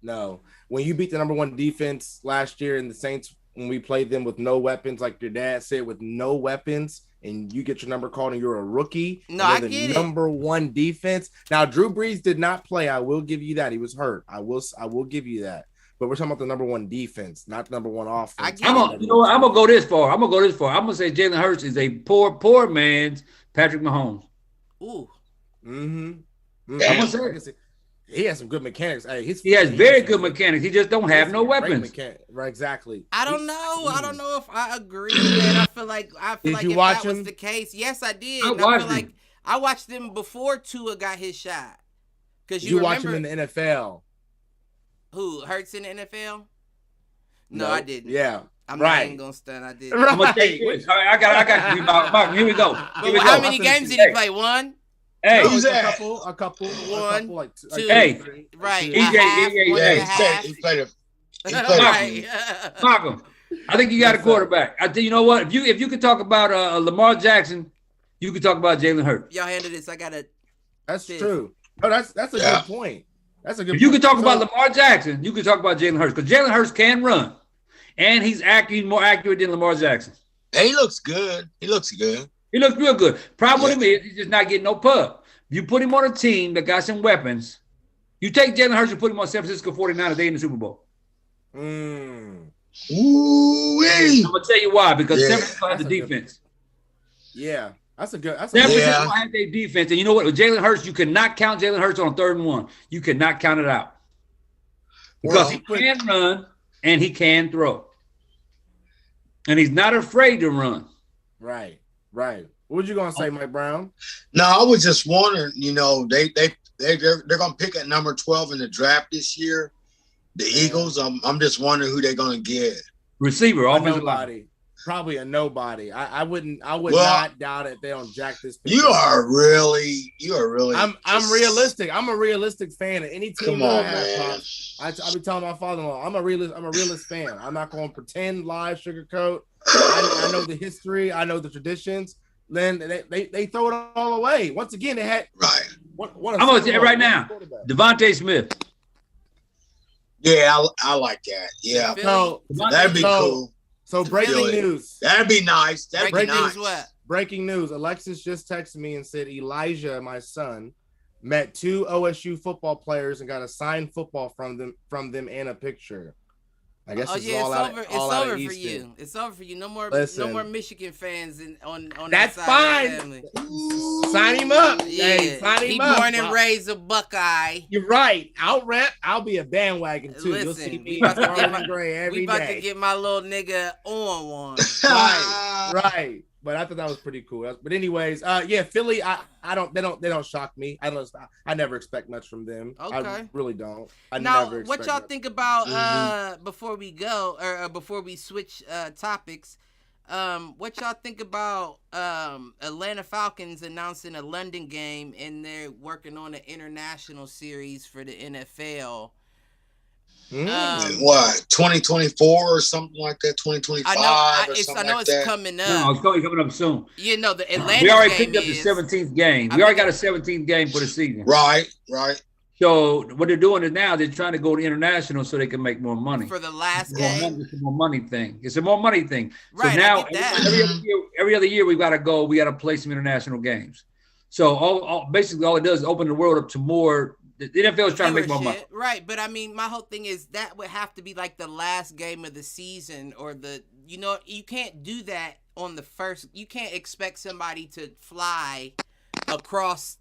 No. When you beat the number 1 defense last year in the Saints, when we played them with no weapons, like your dad said, with no weapons, and you get your number called and you're a rookie. No, I get it. Number 1 defense. Now, Drew Brees did not play. I will give you that. He was hurt. I will give you that. But we're talking about the number 1 defense, not the number 1 offense. I'm gonna go this far. I'm gonna say Jalen Hurts is a poor man's Patrick Mahomes. Ooh. Mm-hmm. I'm gonna say he has some good mechanics. Hey, he has very good mechanics. He just don't have no weapons. Right, exactly. I don't know. I don't know if I agree, man. I feel like if that was the case, yes, I did. I watched him before Tua got his shot. Because you watch him in the NFL. Who, Hurts in the NFL? No, I didn't. Yeah. I'm not even gonna stun. I did. Right. I'm gonna take this. All right, I got you. Mark, here we go. How many games did he play? 1? Hey, a couple. 1, like 2, hey, 3. Right. He played Malcolm, I think you got a quarterback. I think you know what? If you could talk about Lamar Jackson, you could talk about Jalen Hurts. Y'all handle this. I got it. That's true. Oh, that's a good point. That's a good. If you could talk about Lamar Jackson, you could talk about Jalen Hurts because Jalen Hurts can run, and he's more accurate than Lamar Jackson. He looks good. He looks real good. Problem with him is he's just not getting no pub. You put him on a team that got some weapons. You take Jalen Hurts and put him on San Francisco 49ers, they in the Super Bowl. Ooh-wee. I'm gonna tell you why. Because San Francisco has the defense. That's a good. San Francisco has their defense, and you know what? With Jalen Hurts, you cannot count Jalen Hurts on 3rd and 1. You cannot count it out because he can run and he can throw, and he's not afraid to run. Right. What was you gonna say, Mike Brown? No, I was just wondering. You know, they're gonna pick at number 12 in the draft this year. The Eagles. I'm just wondering who they're gonna get. Receiver, offensive line. probably a nobody. I would not doubt it if they don't jack this picture. You are really. I'm realistic. I'm a realistic fan of any team. Come on, man. I'll be telling my father-in-law, I'm a realist fan. I'm not going to pretend, lie, sugarcoat. I know the history. I know the traditions. Then they throw it all away. Once again, they had right. I'm gonna say it right now, Devontae Smith. Yeah, I like that. Yeah, so that'd be cool. So breaking news. That'd be nice. Breaking news. Alexis just texted me and said Elijah, my son, met 2 OSU football players and got a signed football from them and a picture. I guess it's over for you. It's over for you. No more Michigan fans on that's that side fine. of the family. Sign him up. Yeah, hey, sign him up. Born and raised a Buckeye. You're right. I'll be a bandwagon too. You'll see me in gray every day. We about to get my little nigga on one. Right. But I thought that was pretty cool. But anyways, Philly. They don't shock me. I never expect much from them. Okay. I really don't. What y'all think about before we go or before we switch topics? What y'all think about Atlanta Falcons announcing a London game and they're working on an international series for the NFL? What 2024 or something like that? 2025. I know it's coming up. No, it's coming up soon. You know the Atlanta. We already picked up the 17th game. We already got a 17th game for the season. Right. So what they're doing is now they're trying to go to international so they can make more money for the last game. It's a more money thing. It's a more money thing. Right. So now every other year we got to go. We got to play some international games. So basically all it does is open the world up to more. The NFL is trying to make more money. Right, but I mean, my whole thing is that would have to be like the last game of the season or you can't do that on the first. You can't expect somebody to fly across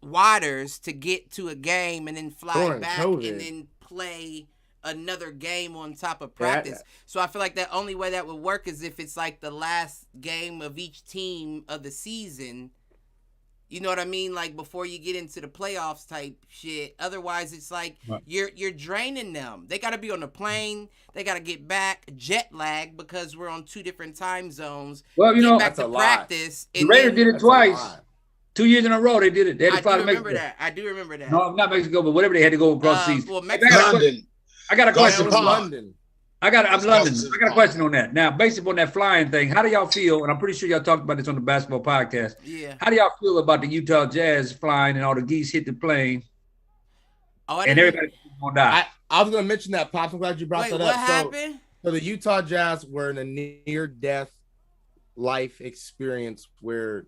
waters to get to a game and then fly back and then play another game on top of practice. Yeah. So I feel like the only way that would work is if it's like the last game of each team of the season. You know what I mean? Like before you get into the playoffs type shit. Otherwise, it's like you're draining them. They got to be on the plane. They got to get back jet lag because we're on 2 different time zones. Well, get back to practice. The Raiders did it twice. 2 years in a row they did it. They had to fly to Mexico. I do remember that. No, not Mexico, but whatever they had to go across the seas. Well, Mexico. London. I got a question. London. I'm London. I got a question on that. Now, based upon that flying thing, how do y'all feel? And I'm pretty sure y'all talked about this on the basketball podcast. Yeah. How do y'all feel about the Utah Jazz flying and all the geese hit the plane? And everybody's gonna die. I was gonna mention that, Pops. I'm glad you brought that up. What happened? So the Utah Jazz were in a near-death life experience where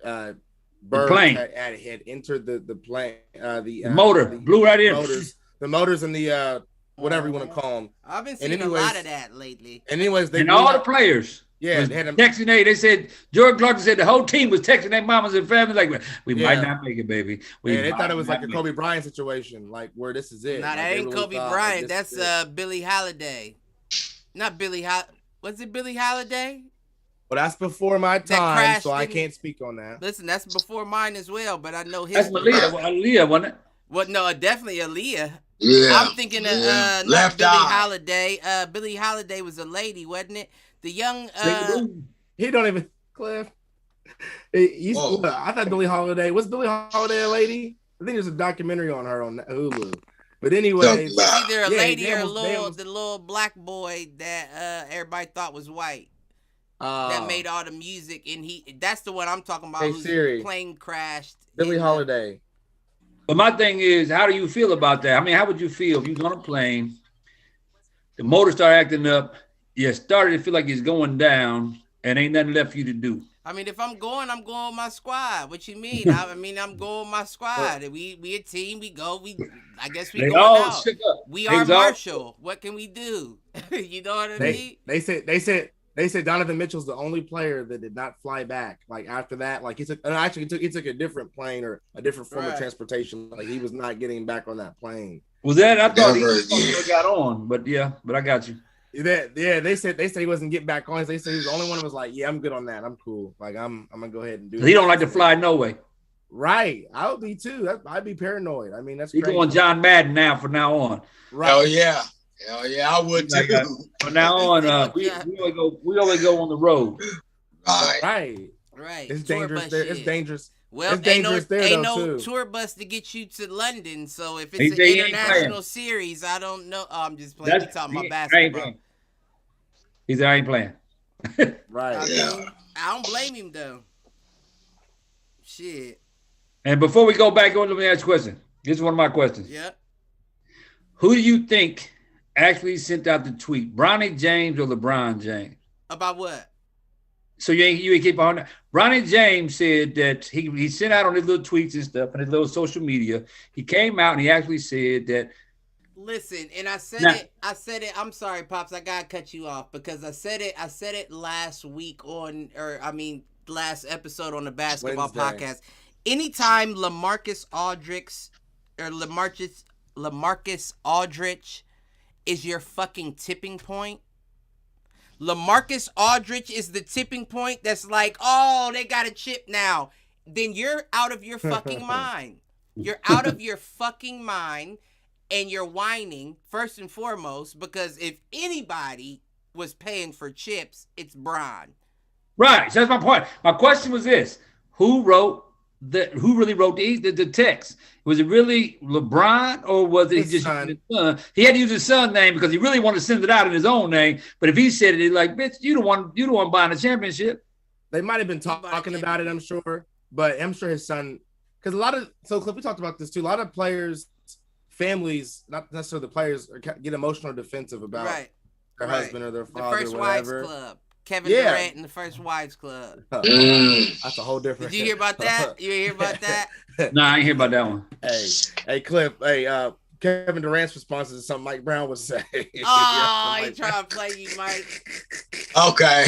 birds had entered the plane. The motor blew right in. The motors and the whatever you want to call them. I've been seeing a lot of that lately. Anyways, all the players. Yeah, they had texting. They said Jordan Clarkson said the whole team was texting their mamas and families like, "We might not make it, baby." They thought it was like a Kobe Bryant situation, like where this is it. Nah, that ain't Kobe Bryant. That's Billie Holiday. Not Billie. Was it Billie Holiday? Well, that's before my time, so I can't speak on that. Listen, that's before mine as well, but I know his. That's Aaliyah, wasn't it? Well, no, definitely Aaliyah. Yeah, I'm thinking of not Billie Holiday. Billie Holiday was a lady, wasn't it? The young he don't even Cliff. I thought Billie Holiday was Billie Holiday a lady. I think there's a documentary on her on Hulu. But anyways, it's either a lady or the little black boy that everybody thought was white. That made all the music, and that's the one I'm talking about. Whose plane crashed. Billie Holiday. But my thing is, how do you feel about that? I mean, how would you feel if you was on a plane, the motor started acting up, you started to feel like it's going down, and ain't nothing left for you to do? I mean, if I'm going with my squad. What you mean? I'm going with my squad. We a team. We go. I guess we going out. We are Marshall. What can we do? You know what I mean? They said Donovan Mitchell's the only player that did not fly back. Like after that, like he took a different plane or a different form of transportation. Like he was not getting back on that plane. Was that? I thought he got on, but I got you. They said he wasn't getting back on. They said he was the only one who was like, yeah, I'm good on that. I'm cool. Like I'm gonna go ahead and do. He don't like to fly no way. Right, I would be too. I'd be paranoid. I mean, that's he's going John Madden now from now on. Right. Oh yeah. Hell yeah, I would Like, too. from now on, we only go on the road. Right. It's Tour dangerous bus there. shit. It's dangerous. Well, it's dangerous ain't no too. tour bus to get you to London. So if He it's an said he ain't international series, I don't know. Oh, I'm just playing. We talking about I ain't basketball. playing. He said, I ain't playing. Right. I mean, I don't blame him though. Shit. And before we go back, let me ask you a question. This is one of my questions. Yep. Who do you think actually sent out the tweet? Bronny James or LeBron James? About what? So you ain't keep on that. Bronny James said that he sent out on his little tweets and stuff and his little social media. He came out and he actually said that. Listen, and I said it. I'm sorry, Pops. I gotta cut you off because I said it last week last episode on the basketball podcast. Anytime LaMarcus Aldridge is your fucking tipping point. LaMarcus Aldridge is the tipping point that's like, oh, they got a chip now. Then you're out of your fucking mind. You're out of your fucking mind and you're whining, first and foremost, because if anybody was paying for chips, it's Bron. Right. So that's my point. My question was this. Who really wrote the text? Was it really LeBron or was it his son? He had to use his son's name because he really wanted to send it out in his own name. But if he said it, he's like, bitch, you the one buying the championship. They might have been talking about it, I'm sure. But I'm sure his son, because Cliff, we talked about this too. A lot of players, families, not necessarily the players, get emotional or defensive about their husband or their father. The First Wives Club. Kevin Durant in the First Wives Club. That's a whole different. Did you hear about that? You hear about that? No, I ain't hear about that one. Hey, Cliff. Hey, Kevin Durant's response is something Mike Brown would say. Oh, he trying to play you, Mike. Okay.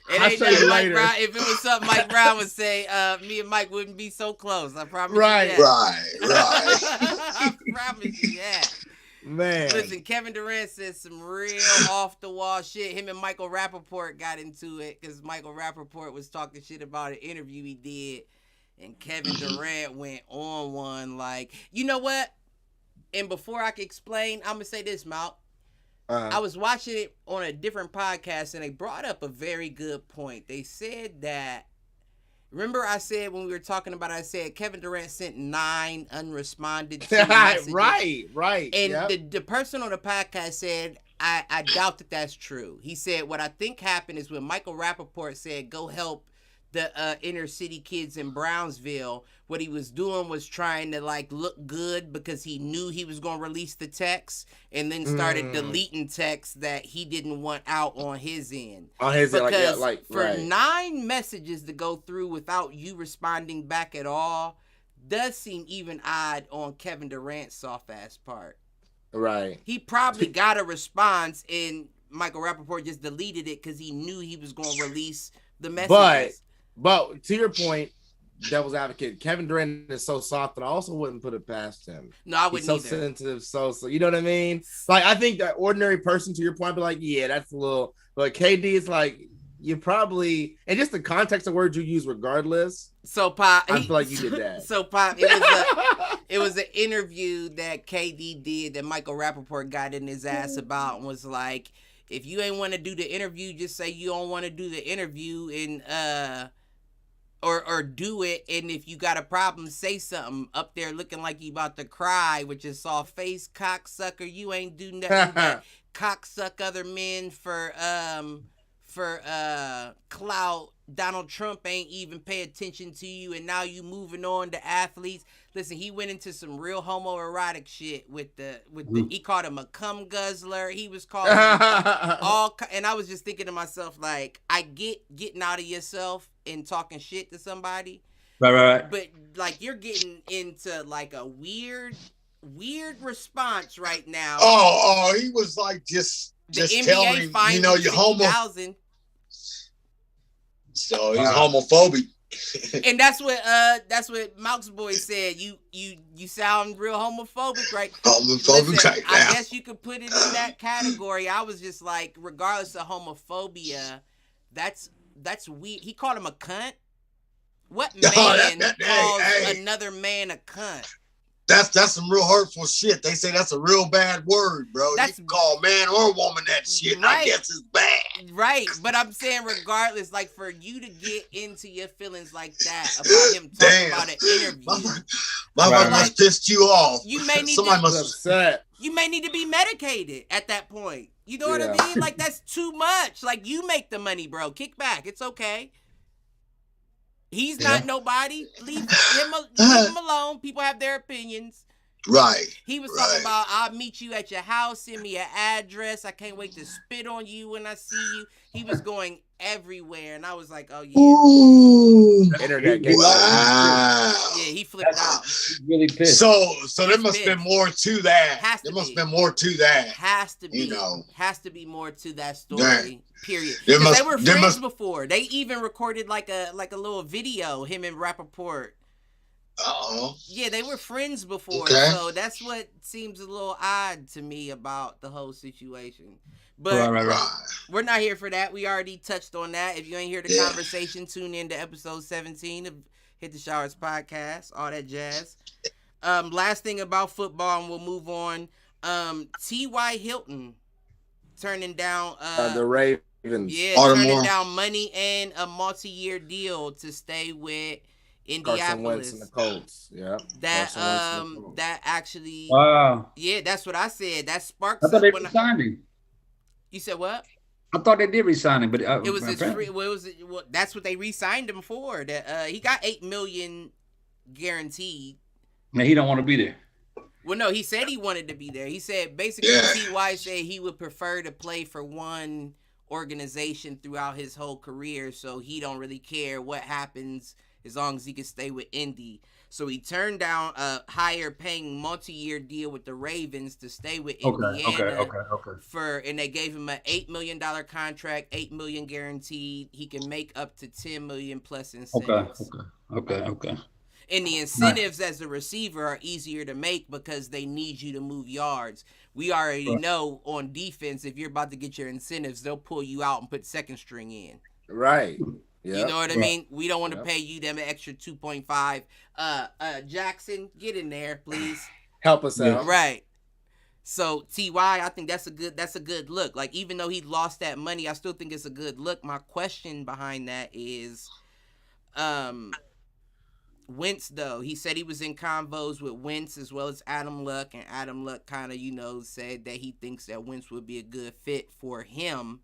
It ain't nothing Mike Brown. If it was something Mike Brown would say, me and Mike wouldn't be so close. I promise you that. Right. I promise you that. Man. Listen, Kevin Durant said some real off-the-wall shit. Him and Michael Rappaport got into it because Michael Rappaport was talking shit about an interview he did. And Kevin Durant went on one like, you know what? And before I can explain, I'm going to say this, Malk. I was watching it on a different podcast and they brought up a very good point. They said that, remember I said when we were talking about it, I said Kevin Durant sent 9 unresponded messages. Right. And the person on the podcast said, I doubt that that's true. He said, what I think happened is when Michael Rappaport said, go help the inner city kids in Brownsville, what he was doing was trying to like look good because he knew he was going to release the text and then started deleting texts that he didn't want out on his end. Because for 9 messages to go through without you responding back at all does seem even odd on Kevin Durant's soft ass part. Right. He probably got a response and Michael Rappaport just deleted it because he knew he was going to release the messages. But to your point, devil's advocate, Kevin Durant is so soft, and I also wouldn't put it past him. No, I wouldn't either. So sensitive, so you know what I mean? Like, I think that ordinary person, to your point, be like, yeah, that's a little. But KD is like, you probably, and just the context of words you use, regardless. So Pop, I feel like you did that. So Pop, it was an interview that KD did that Michael Rappaport got in his ass about and was like, if you ain't want to do the interview, just say you don't want to do the interview and or do it, and if you got a problem, say something. Up there looking like you about to cry with your soft face, cocksucker. You ain't do nothing but cocksuck other men for clout. Donald Trump ain't even pay attention to you, and now you moving on to athletes. Listen, he went into some real homoerotic shit with the he called him a cum guzzler. He was calling him all, and I was just thinking to myself, like, I get getting out of yourself and talking shit to somebody. Right. But like you're getting into like a weird response right now. Oh, he was like just telling him, you know, you're homo. So he's homophobic. And that's what Malk's boy said. You sound real homophobic, right? Homophobic. Listen, right I now. guess you could put it in that category. I was just like, regardless of homophobia, that's weird. He called him a cunt. What man calls another man a cunt? That's some real hurtful shit. They say that's a real bad word, bro. You can call man or woman that shit. Right. I guess it's bad. Right. But I'm saying regardless, like for you to get into your feelings like that about him talking about an interview. My must pissed you off. You may need Somebody must upset. You may need to be medicated at that point. You know what I mean? Like that's too much. Like you make the money, bro. Kick back. It's okay. He's not nobody. Leave him alone. People have their opinions. Right. He was talking about, I'll meet you at your house. Send me an address. I can't wait to spit on you when I see you. He was going everywhere. And I was like, oh, yeah. Ooh. Internet game. Wow. Yeah, he flipped out. He's really pissed. So there must have been more to that. There must have been more to that. Has to be. You know. Has to be more to that story. Period. Because they were friends before. They even recorded like a little video, him and Rappaport. Uh-oh. Yeah, they were friends before. Okay. So that's what seems a little odd to me about the whole situation. But we're not here for that. We already touched on that. If you ain't hear the conversation, tune in to episode 17 of Hit the Showers podcast, all that jazz. Last thing about football, and we'll move on. T.Y. Hilton turning down the Ravens. Yeah, turning down money and a multi-year deal to stay with Indianapolis. Carson Wentz and the Colts. Yeah. That actually. Wow. Yeah, that's what I said. That sparks. I thought they re-signed him. You said what? I thought they did re-sign him, but it was his free. Well, that's what they re-signed him for. That he got $8 million guaranteed. Man, he don't want to be there. Well, no, he said he wanted to be there. He said basically T.Y. said he would prefer to play for one organization throughout his whole career, so he don't really care what happens as long as he can stay with Indy. So he turned down a higher paying multi-year deal with the Ravens to stay with Indiana. Okay. And they gave him an $8 million contract, $8 million guaranteed. He can make up to $10 million plus incentives. Okay. And the incentives as a receiver are easier to make because they need you to move yards. We already know on defense, if you're about to get your incentives, they'll pull you out and put second string in. Right. Yep. You know what I mean? We don't want to pay you them an extra 2.5. Jackson, get in there, please. Help us out. Right. So T.Y., I think that's a good look. Like even though he lost that money, I still think it's a good look. My question behind that is Wentz, though. He said he was in convos with Wentz as well as Adam Luck, and Adam Luck kind of, said that he thinks that Wentz would be a good fit for him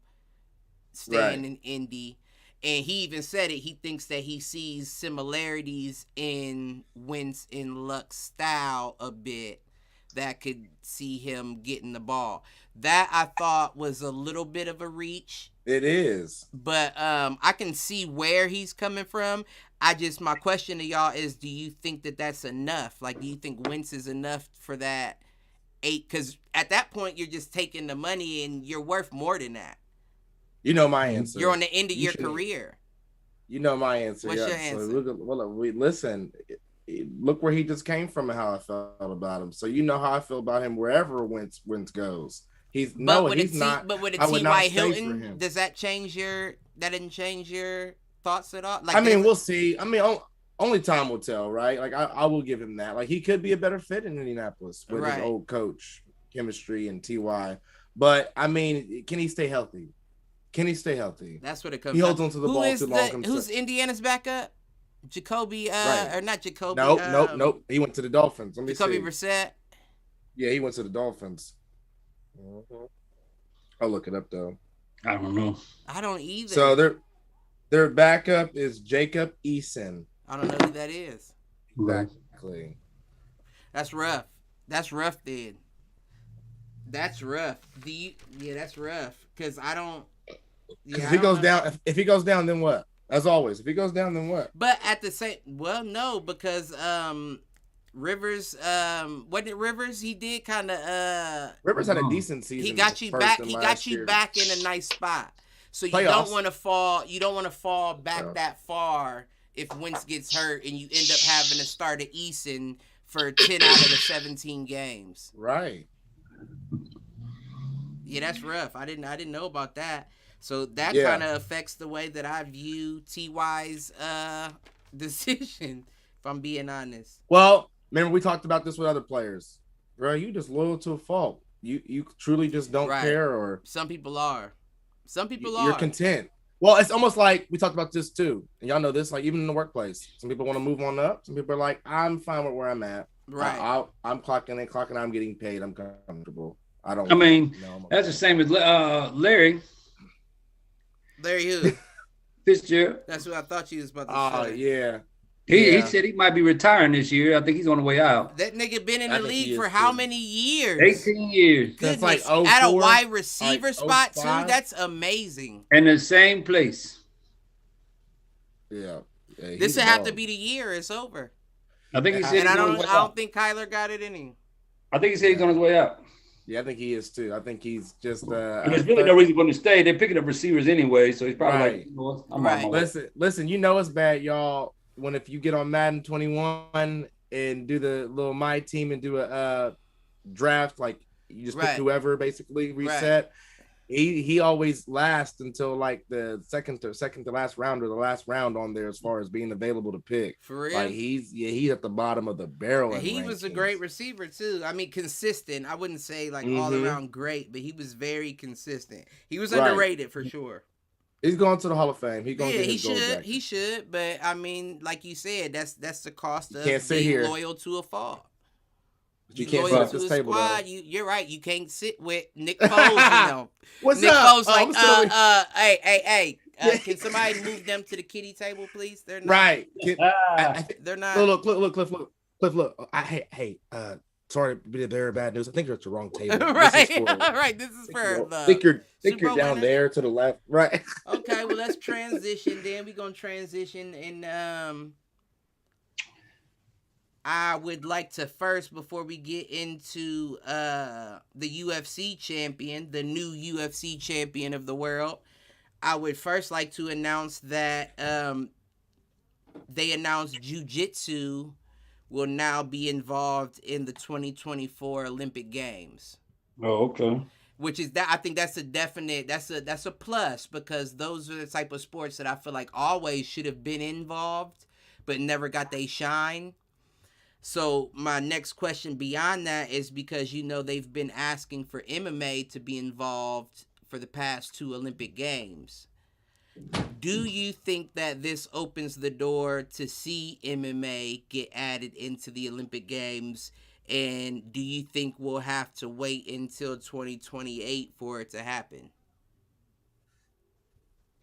staying in Indy. And he even said it. He thinks that he sees similarities in Wentz and Luck's style a bit that could see him getting the ball. That I thought was a little bit of a reach. It is. But I can see where he's coming from. My question to y'all is, do you think that that's enough? Like, do you think Wentz is enough for that 8? Because at that point, you're just taking the money and you're worth more than that. You know my answer. You're on the end of your career. You know my answer. What's your answer? So look where he just came from and how I felt about him. So you know how I feel about him wherever Wentz goes. He's not. But with a T.Y. Hilton, does that change that didn't change your thoughts at all? Like, we'll see. Only time will tell, right? Like I will give him that. Like he could be a better fit in Indianapolis with his old coach, chemistry, and T.Y. But can he stay healthy? That's what it comes. He holds onto the ball too long. Who's Indiana's backup? Jacoby, or not Jacoby? Nope. He went to the Dolphins. Jacoby Brissett. Yeah, he went to the Dolphins. I'll look it up though. I don't know. I don't either. So their backup is Jacob Eason. I don't know who that is. Exactly. That's rough. That's rough, dude. That's rough. That's rough. Because I don't. If he goes down, then what? As always, if he goes down, then what? But at the same, no, because Rivers, wasn't it Rivers? He did kind of. Rivers had a decent season. He got you back. He got you back in a nice spot. So you don't want to fall. You don't want to fall back that far if Wentz gets hurt and you end up having to start at Eason for 10 out of the 17 games. Right. Yeah, that's rough. I didn't know about that. So that kind of affects the way that I view T.Y.'s decision, if I'm being honest. Well, Remember, we talked about this with other players. Bro, you just loyal to a fault. You truly just don't care, or some people are. Some people you're are content. Well, it's almost like we talked about this too, and y'all know this. Like even in the workplace, some people want to move on up. Some people are like, I'm fine with where I'm at. Right. I'm clocking in, clocking. I'm getting paid. I'm comfortable. I mean, that's the same as Larry. Larry who? Fitzgerald. That's what I thought you was about to say. Oh yeah. He said he might be retiring this year. I think he's on the way out. That nigga been in the league for how many years? 18 years. Goodness, like at a wide receiver spot too. That's amazing. In the same place. Yeah. This would have to be the year. It's over. I think he said. And I don't think Kyler got it in him. I think he said he's on his way out. Yeah, I think he is too. I think he's just. And there's really no reason for him to stay. They're picking up receivers anyway, so he's probably like, you know, I'm on my way. Listen. You know it's bad, y'all. When if you get on Madden 21 and do the little My Team and do a draft, like you just pick whoever, basically reset. Right. He always lasts until like the second to last round or the last round on there as far as being available to pick. For real, like he's at the bottom of the barrel. He was a great receiver too. I mean, consistent. I wouldn't say like all around great, but he was very consistent. He was underrated for sure. He's going to the Hall of Fame. He's going to get his gold jacket. He should. But I mean, like you said, that's the cost of being loyal to a fault. You can't sit at this table. You're right. You can't sit with Nick Foles. You know, what's Nick up? Foles like, hey. Can somebody move them to the kiddie table, please? They're not right. They're not. Look, Cliff. Look. Hey. Sorry to be very bad news. I think you're at the wrong table. Right. This is for I think you're down there to the left. Right. Okay, well let's transition then. We're gonna transition and I would like to first, before we get into the UFC champion, the new UFC champion of the world, I would first like to announce that they announced jiu-jitsu will now be involved in the 2024 Olympic Games. Oh, okay. Which is that I think that's a definite that's a plus, because those are the type of sports that I feel like always should have been involved but never got they shine. So my next question beyond that is, because you know they've been asking for MMA to be involved for the past 2 Olympic Games. Do you think that this opens the door to see MMA get added into the Olympic Games? And do you think we'll have to wait until 2028 for it to happen?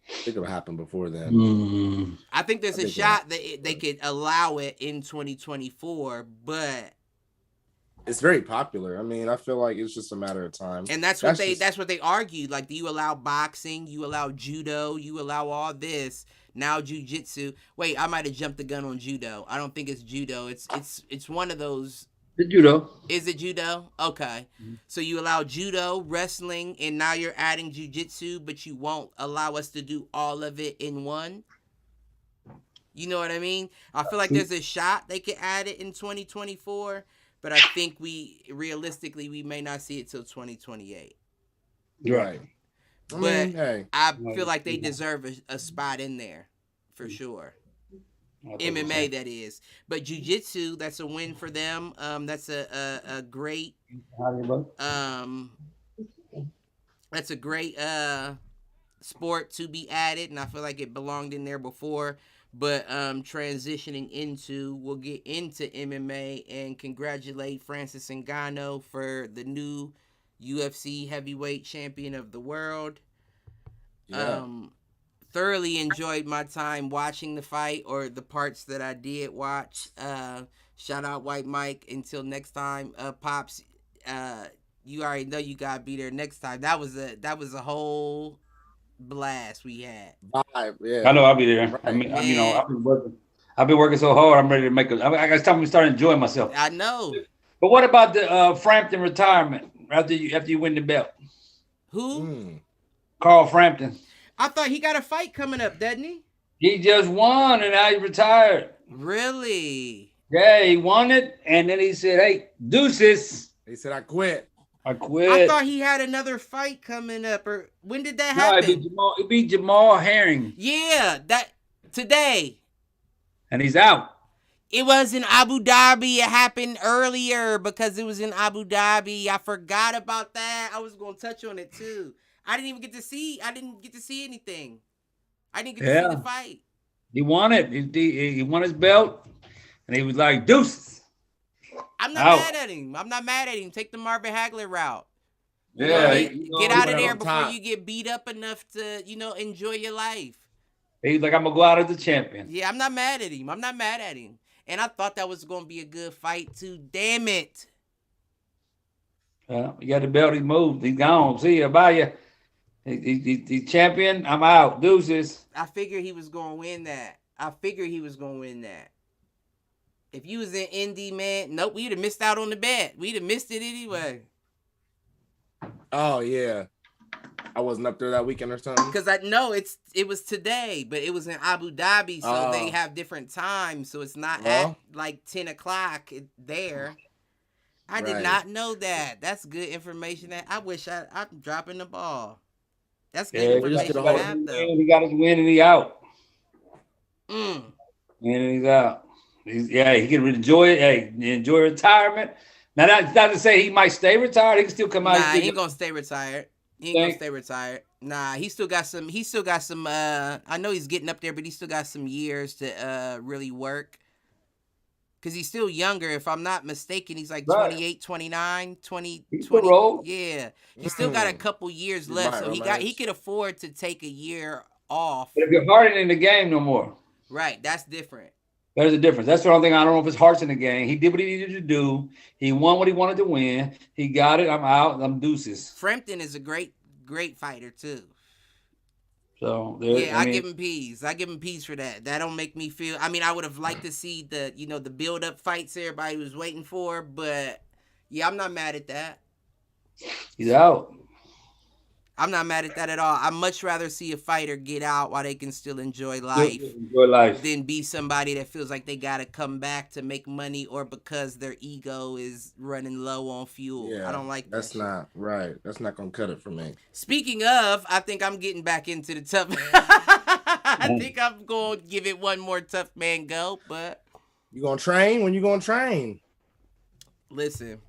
I think it'll happen before then. I think there's a shot that they could allow it in 2024, but it's very popular. I mean, I feel like it's just a matter of time. And that's what they argued. Like, do you allow boxing? You allow judo? You allow all this? Now jiu-jitsu. Wait, I might have jumped the gun on judo. I don't think it's judo. It's one of those. It's judo. Is it judo? Okay. Mm-hmm. So you allow judo, wrestling, and now you're adding jiu-jitsu, but you won't allow us to do all of it in one? You know what I mean? I feel like there's a shot they could add it in 2024. But I think realistically, we may not see it till 2028. Right. But I feel like they deserve a spot in there for sure. MMA, that is. But jiu-jitsu, that's a win for them. That's a great that's a great sport to be added, and I feel like it belonged in there before. But transitioning into, we'll get into MMA and congratulate Francis Ngannou for the new UFC heavyweight champion of the world. Yeah. Thoroughly enjoyed my time watching the fight, or the parts that I did watch. Shout out White Mike. Until next time, Pops, you already know you gotta be there next time. That was a whole blast we had. Yeah. I know I'll be there. Right. I mean, you know, I've been working so hard. I'm ready to make I got time to start enjoying myself. I know. But what about the Frampton retirement after you win the belt? Who? Carl Frampton. I thought he got a fight coming up, doesn't he? He just won and now he retired. Really? Yeah, he won it, and then he said, "Hey, deuces." He said, "I quit." I thought he had another fight coming up. Or when did that happen? It beat Jamal Herring. Yeah, that today. And he's out. It was in Abu Dhabi. It happened earlier because it was in Abu Dhabi. I forgot about that. I was gonna touch on it too. I didn't get to see anything. I didn't get to see the fight. He won it. He won his belt, and he was like, deuces. I'm not mad at him. Take the Marvin Hagler route. Yeah. Get out of there before you get beat up enough to, enjoy your life. He's like, I'm going to go out as a champion. Yeah, I'm not mad at him. And I thought that was going to be a good fight too. Damn it. You got the belt. He moved. He's gone. See you. Bye you. He's champion. I'm out. Deuces. I figured he was going to win that. If you was in Indy, man, nope, we'd have missed out on the bet. We'd have missed it anyway. Oh, yeah. I wasn't up there that weekend or something. Because it was today, but it was in Abu Dhabi, so they have different times, so it's not at like 10 o'clock there. I did not know that. That's good information. I wish I'm dropping the ball. That's good information to have, though. He got his win and he out. And he's out. He can enjoy it. Hey, enjoy retirement. Now, that's not to say he might stay retired. He can still come out. Nah, he ain't gonna stay retired. Nah, he still got some. I know he's getting up there, but he still got some years to really work. Because he's still younger. If I'm not mistaken, he's like 28, 29, 20. Yeah. He still got a couple years left. So he could afford to take a year off. But if your heart ain't in the game no more. Right. That's different. There's a difference. That's the only thing. I don't know if his heart's in the game. He did what he needed to do. He won what he wanted to win. He got it. I'm out. I'm deuces. Frampton is a great fighter too. So I give him P's. For that. That don't make me feel. I mean, I would have liked to see the the build up fights everybody was waiting for, but yeah, I'm not mad at that. He's out. I'm not mad at that at all. I'd much rather see a fighter get out while they can still enjoy life than be somebody that feels like they got to come back to make money or because their ego is running low on fuel. Yeah, I don't like that. That's not right. That's not going to cut it for me. Speaking of, I think I'm getting back into the tough. I think I'm going to give it one more tough man go, but. You going to train? When you going to train? Listen.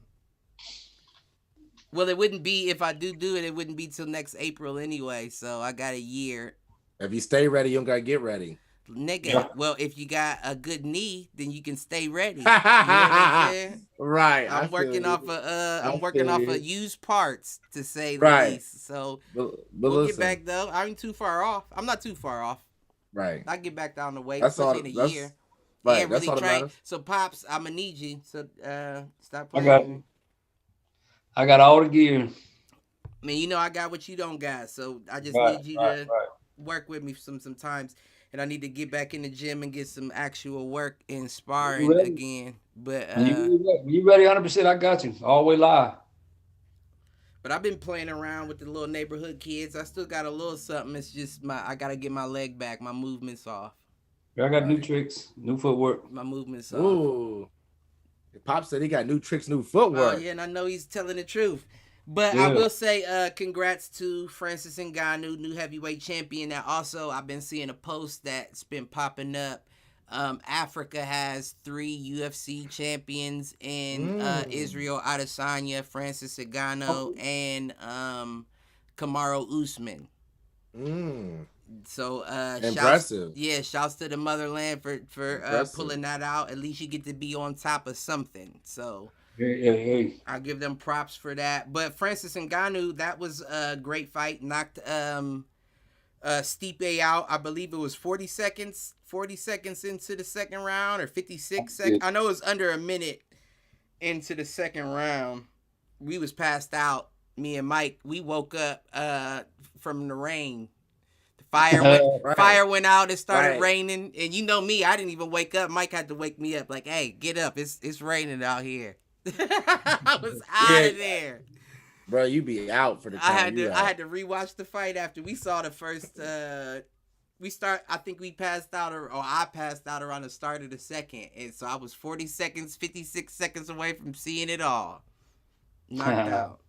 Well, it wouldn't be, if I do it, it wouldn't be till next April anyway, so I got a year. If you stay ready, you don't got to get ready. Nigga, well, if you got a good knee, then you can stay ready. You know what I'm saying? Right. I'm working off of used parts, to say the least. So, we'll get back, though. I ain't too far off. I'm not too far off. Right. I get back down the weight in a year. Right. Really train. So, Pops, I'm going to need you. So, stop playing. I got all the gear. I mean, I got what you don't got, so I just need you to work with me sometimes. And I need to get back in the gym and get some actual work in sparring again. But when you ready 100%, I got you. All the way live. But I've been playing around with the little neighborhood kids. I still got a little something. It's just I gotta get my leg back. My movement's off. I got new tricks, new footwork. My movement's off. Ooh. Pop said he got new tricks, new footwork. Oh, yeah, and I know he's telling the truth. But I will say congrats to Francis Ngannou, new heavyweight champion. Now, also, I've been seeing a post that's been popping up. Africa has 3 UFC champions in Israel Adesanya, Francis Ngannou, and Kamaru Usman. So impressive. Shouts to the motherland for pulling that out. At least you get to be on top of something. So I give them props for that. But Francis Ngannou, that was a great fight. Knocked Stipe out. I believe it was 40 seconds into the second round, or 56 seconds. I know it was under a minute into the second round. We was passed out. Me and Mike, we woke up from the rain. Fire went out. It started raining, and you know me, I didn't even wake up. Mike had to wake me up, like, "Hey, get up! It's raining out here." I was out of there, bro. You be out for the time. I had to rewatch the fight after we saw the first. I think we passed out, or I passed out around the start of the second, and so I was 56 seconds away from seeing it all. Knocked out.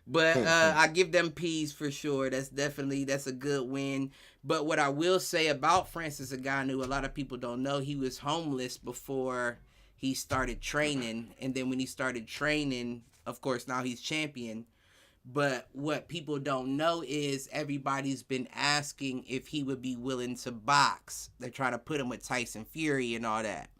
But I give them P's for sure. That's a good win. But what I will say about Francis Ngannou, a lot of people don't know, he was homeless before he started training. And then when he started training, of course, now he's champion. But what people don't know is everybody's been asking if he would be willing to box. They're trying to put him with Tyson Fury and all that.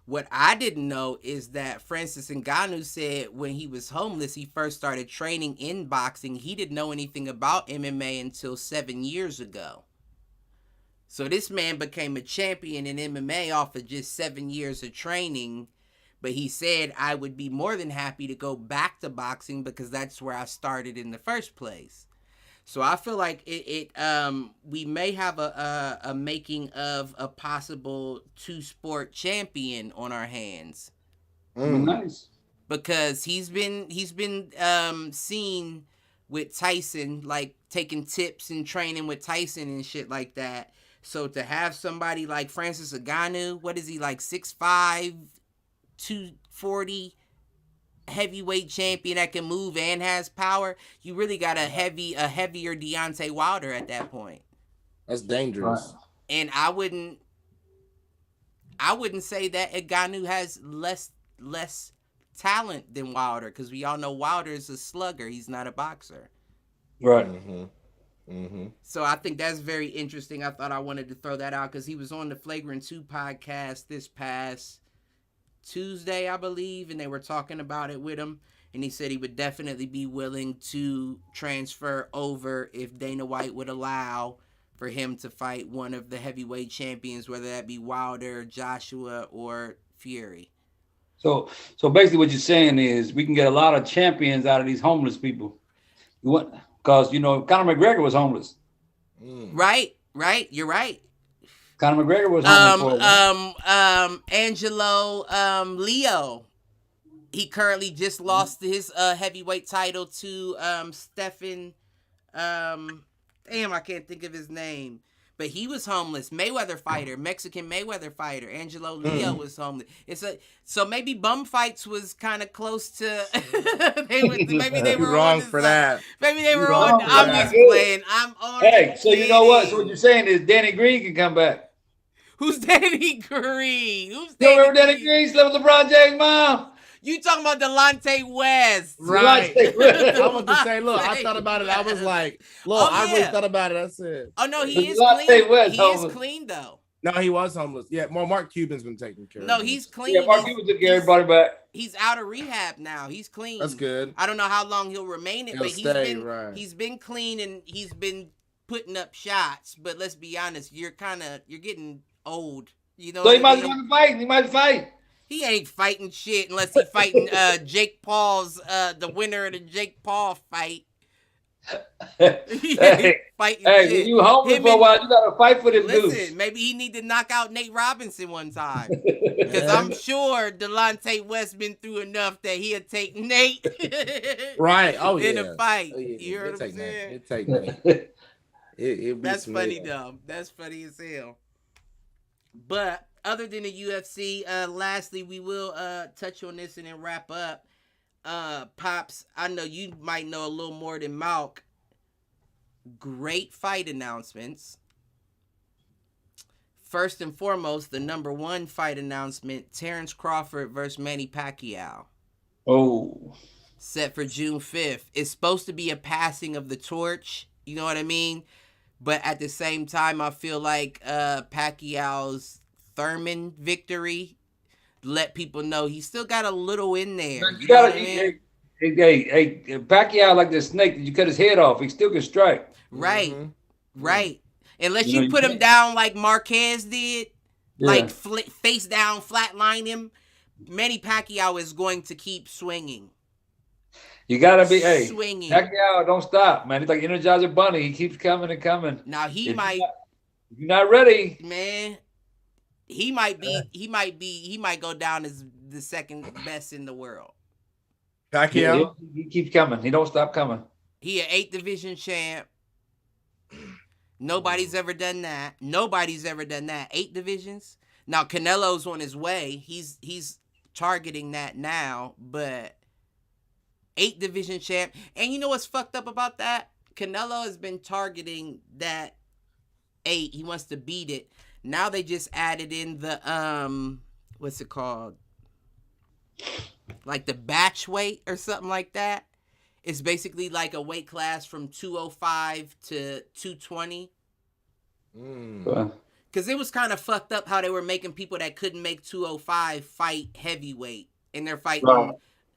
What I didn't know is that Francis Ngannou said when he was homeless, he first started training in boxing. He didn't know anything about MMA until 7 years ago. So this man became a champion in MMA off of just 7 years of training. But he said, I would be more than happy to go back to boxing because that's where I started in the first place. So I feel like we may have a making of a possible 2-sport champion on our hands. Nice. Because he's been seen with Tyson, like taking tips and training with Tyson and shit like that. So to have somebody like Francis Ngannou, what is he, like 6'5", 240 heavyweight champion that can move and has power, you really got a heavier Deontay Wilder at that point. That's dangerous. Right. And I wouldn't say that Ngannou has less talent than Wilder, because we all know Wilder is a slugger. He's not a boxer. Right. So I think that's very interesting. I thought I wanted to throw that out because he was on the Flagrant 2 podcast this past Tuesday, I believe, and they were talking about it with him, and he said he would definitely be willing to transfer over if Dana White would allow for him to fight one of the heavyweight champions, whether that be Wilder, Joshua, or Fury. So basically what you're saying is we can get a lot of champions out of these homeless people. Because, Conor McGregor was homeless. Right. You're right. Conor McGregor was homeless. Angelo Leo. He currently just lost his heavyweight title to Stephen. I can't think of his name. But he was homeless. Mayweather fighter, Mexican Mayweather fighter. Angelo Leo was homeless. So maybe bum fights was kind of close to. Maybe they were wrong for that. Maybe they were on. I'm just playing. I'm on. Hey, so you know what? So what you're saying is Danny Green can come back. Who's Danny Green? You remember Danny Green slept with LeBron James' mom? You talking about Delonte West. Right. I want to say, look, I thought about it. I was like, look, I really thought about it. I said. Oh, no, he is clean. He is clean, though. No, he was homeless. Yeah, Mark Cuban's been taking care of him. No, he's clean. Yeah, Mark Cuban took everybody back. He's out of rehab now. He's clean. That's good. I don't know how long he'll remain it, but he's been clean and he's been putting up shots. But let's be honest, you're getting old. You know. So he might fight. He might fight. He ain't fighting shit unless he fighting Jake Paul's the winner of the Jake Paul fight. Fighting shit. You homeless for a while, you gotta fight for this dude. Listen, maybe he need to knock out Nate Robinson one time. Because I'm sure Delonte West been through enough that he'll take Nate right. in a fight. Oh, yeah. You heard what I'm saying? He'll take Nate. That's funny, though. That's funny as hell. But other than the UFC, lastly, we will touch on this and then wrap up. Pops, I know you might know a little more than Malk. Great fight announcements. First and foremost, the number one fight announcement, Terrence Crawford versus Manny Pacquiao. Oh. Set for June 5th. It's supposed to be a passing of the torch, you know what I mean? But at the same time, I feel like Pacquiao's Thurman victory let people know he still got a little in there. You know what I mean? Hey, Pacquiao like the snake. Did you cut his head off? He still can strike. Right, right. Unless you put him down like Marquez did, like face down, flatline him, Manny Pacquiao is going to keep swinging. You gotta be swinging. Pacquiao, don't stop, man. He's like Energizer Bunny. He keeps coming and coming. Now if you're not ready, man. He might go down as the second best in the world. Pacquiao? He keeps coming. He don't stop coming. He an 8th division champ. Nobody's ever done that. 8 divisions. Now Canelo's on his way. He's targeting that now, but 8 division champ. And you know what's fucked up about that? Canelo has been targeting that 8. He wants to beat it. Now they just added in the what's it called? Like the batch weight or something like that. It's basically like a weight class from 205 to 220. Because it was kind of fucked up how they were making people that couldn't make 205 fight heavyweight. And they're fighting.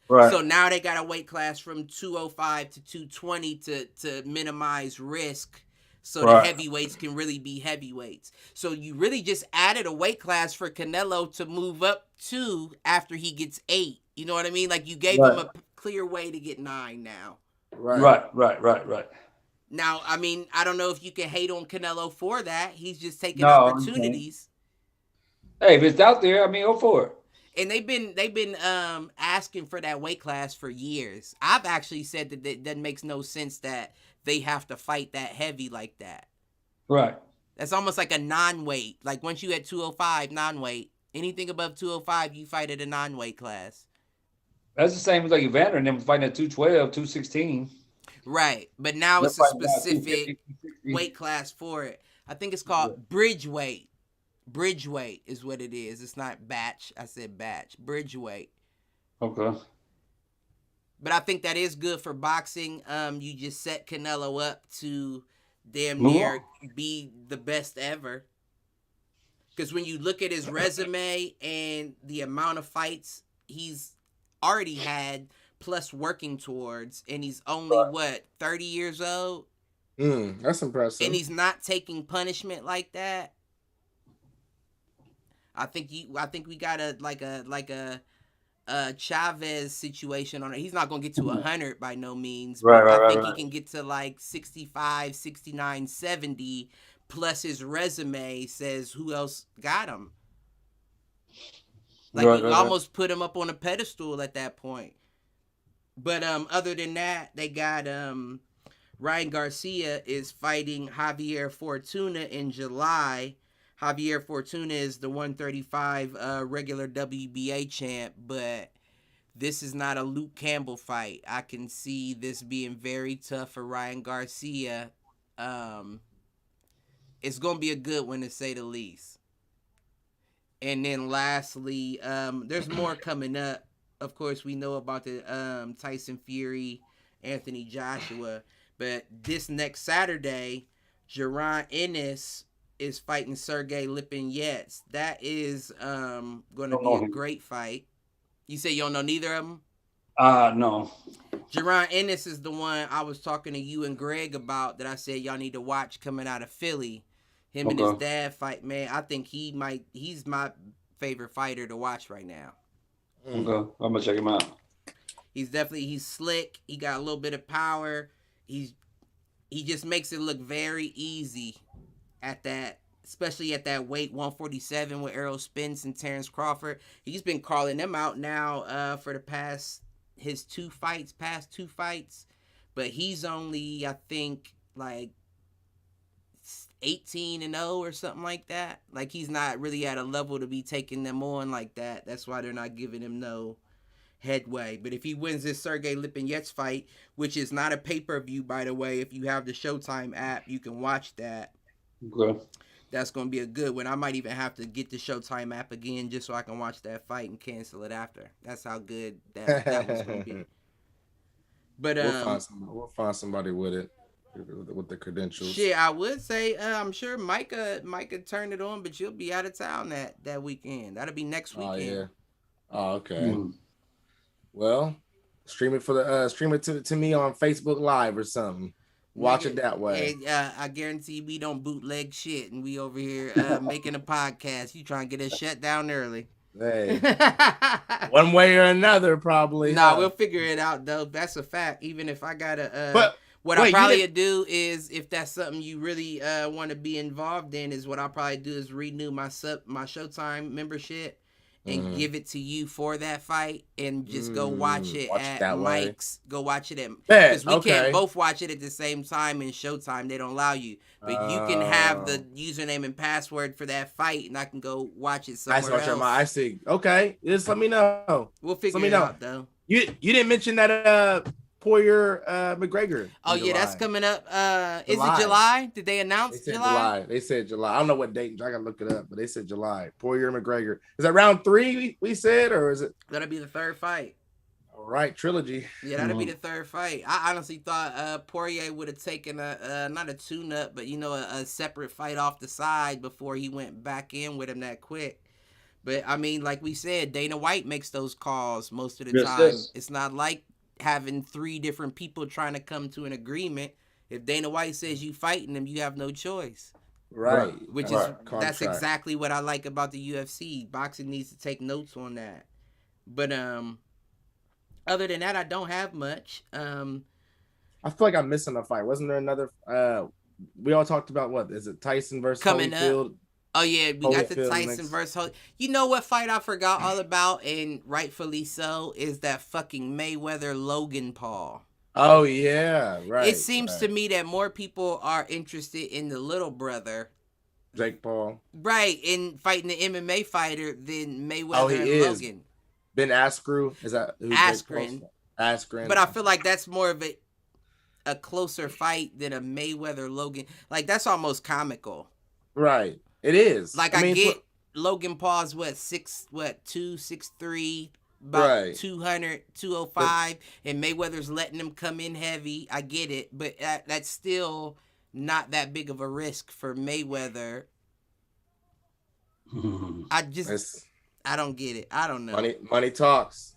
Right. So now they got a weight class from 205 to 220 to minimize risk. So the heavyweights can really be heavyweights. So you really just added a weight class for Canelo to move up to after he gets 8. You know what I mean? Like you gave him a clear way to get 9 now. Right. Now, I mean, I don't know if you can hate on Canelo for that. He's just taking opportunities. Hey, if it's out there, I mean, go for it. And they've been asking for that weight class for years. I've actually said that makes no sense that they have to fight that heavy like that. Right. That's almost like a non-weight. Like once you at 205, non-weight, anything above 205, you fight at a non-weight class. That's the same as like Evander and them fighting at 212, 216. Right. But now it's a specific weight class for it. I think it's called bridge weight. Bridge weight is what it is. It's not batch. I said batch. Bridge weight. Okay. But I think that is good for boxing. You just set Canelo up to damn near be the best ever. Because when you look at his resume and the amount of fights he's already had, plus working towards, and he's only 30 years old. That's impressive. And he's not taking punishment like that. I think we got a Chavez situation on it. He's not going to get to 100 by no means. But I think he can get to like 65, 69, 70. Plus his resume says who else got him. Like you almost put him up on a pedestal at that point. But other than that, they got Ryan Garcia is fighting Javier Fortuna in July. Javier Fortuna is the 135 regular WBA champ, but this is not a Luke Campbell fight. I can see this being very tough for Ryan Garcia. It's going to be a good one, to say the least. And then lastly, there's more coming up. Of course, we know about the Tyson Fury, Anthony Joshua. But this next Saturday, Jaron Ennis is fighting Sergey Lipinets. That is going to be a great fight. You say you don't know neither of them? No. Jaron Ennis is the one I was talking to you and Greg about that I said y'all need to watch coming out of Philly. Him and his dad fight, man. I think he's my favorite fighter to watch right now. Okay, I'm gonna check him out. He's slick. He got a little bit of power. He just makes it look very easy at that, especially at that weight 147 with Errol Spence and Terrence Crawford. He's been calling them out now for the past two fights, but he's only, I think, like 18-0 or something like that. Like he's not really at a level to be taking them on like that. That's why they're not giving him no headway. But if he wins this Sergey Lipinets fight, which is not a pay-per-view, by the way, if you have the Showtime app, you can watch that. Okay. That's going to be a good one. I might even have to get the Showtime app again just so I can watch that fight and cancel it after. That's how good that was going to be. But we'll find somebody with it. With the credentials. Shit, I would say I'm sure Micah turn it on, but you'll be out of town that weekend. That'll be next weekend. Oh yeah. Oh, okay. Well, stream it to me on Facebook Live or something. Watch it that way. Hey, I guarantee we don't bootleg shit, and we over here making a podcast. You trying to get us shut down early? Hey, one way or another, probably. Nah, we'll figure it out though. That's a fact. Even if I gotta. What I probably do is, if that's something you really want to be involved in, is what I'll probably do is renew my Showtime membership and give it to you for that fight, and just go watch it at Mike's. Go watch it at, because we can't both watch it at the same time in Showtime. They don't allow you, but you can have the username and password for that fight, and I can go watch it somewhere else. I see. Okay, just let me know. We'll figure it out though. You didn't mention that Poirier McGregor. Oh yeah, that's coming up. Is it July? Did they announce July? They said July. I don't know what date. I gotta look it up, but they said July. Poirier McGregor. Is that round 3 we said, or is it? That'll be the third fight. All right, trilogy. Yeah, that'll be the third fight. I honestly thought Poirier would have taken not a tune-up, but a separate fight off the side before he went back in with him that quick. But I mean, like we said, Dana White makes those calls most of the time. Yes. It's not like having 3 different people trying to come to an agreement. If Dana White says you fighting him, you have no choice. Right. That's exactly what I like about the UFC. Boxing needs to take notes on that. But other than that, I don't have much. I feel like I'm missing a fight. Wasn't there another? We all talked about what is it? Tyson versus Holyfield. Up. Oh yeah, we got the Tyson versus Holyfield. You know what fight I forgot all about, and rightfully so, is that fucking Mayweather Logan Paul. Oh yeah, right. It seems to me that more people are interested in the little brother, Jake Paul, right, in fighting the MMA fighter than Mayweather and Logan. Ben Askren, is that Askren? Askren. But I feel like that's more of a closer fight than a Mayweather Logan. Like that's almost comical. Right. It is. Like I get Logan Paul's 6'3", about 200, 205, and Mayweather's letting him come in heavy. I get it, but that's still not that big of a risk for Mayweather. I don't get it. I don't know. Money talks.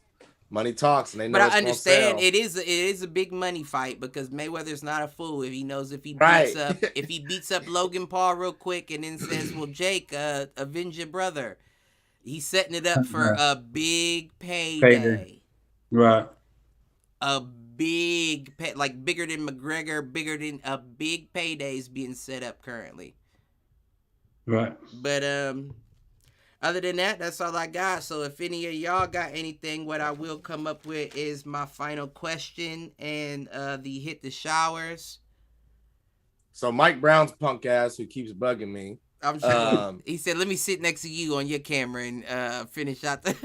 Money talks, and they know. But I understand it is a big money fight because Mayweather's not a fool. If he knows if he beats up Logan Paul real quick and then says, "Well, Jake, avenge your brother," he's setting it up for a big payday. Right. A big like bigger than McGregor, bigger than a big payday is being set up currently. Right. But other than that, that's all I got. So if any of y'all got anything, what I will come up with is my final question and the hit the showers. So Mike Brown's punk ass who keeps bugging me. I'm sure he said, "Let me sit next to you on your camera and finish out the."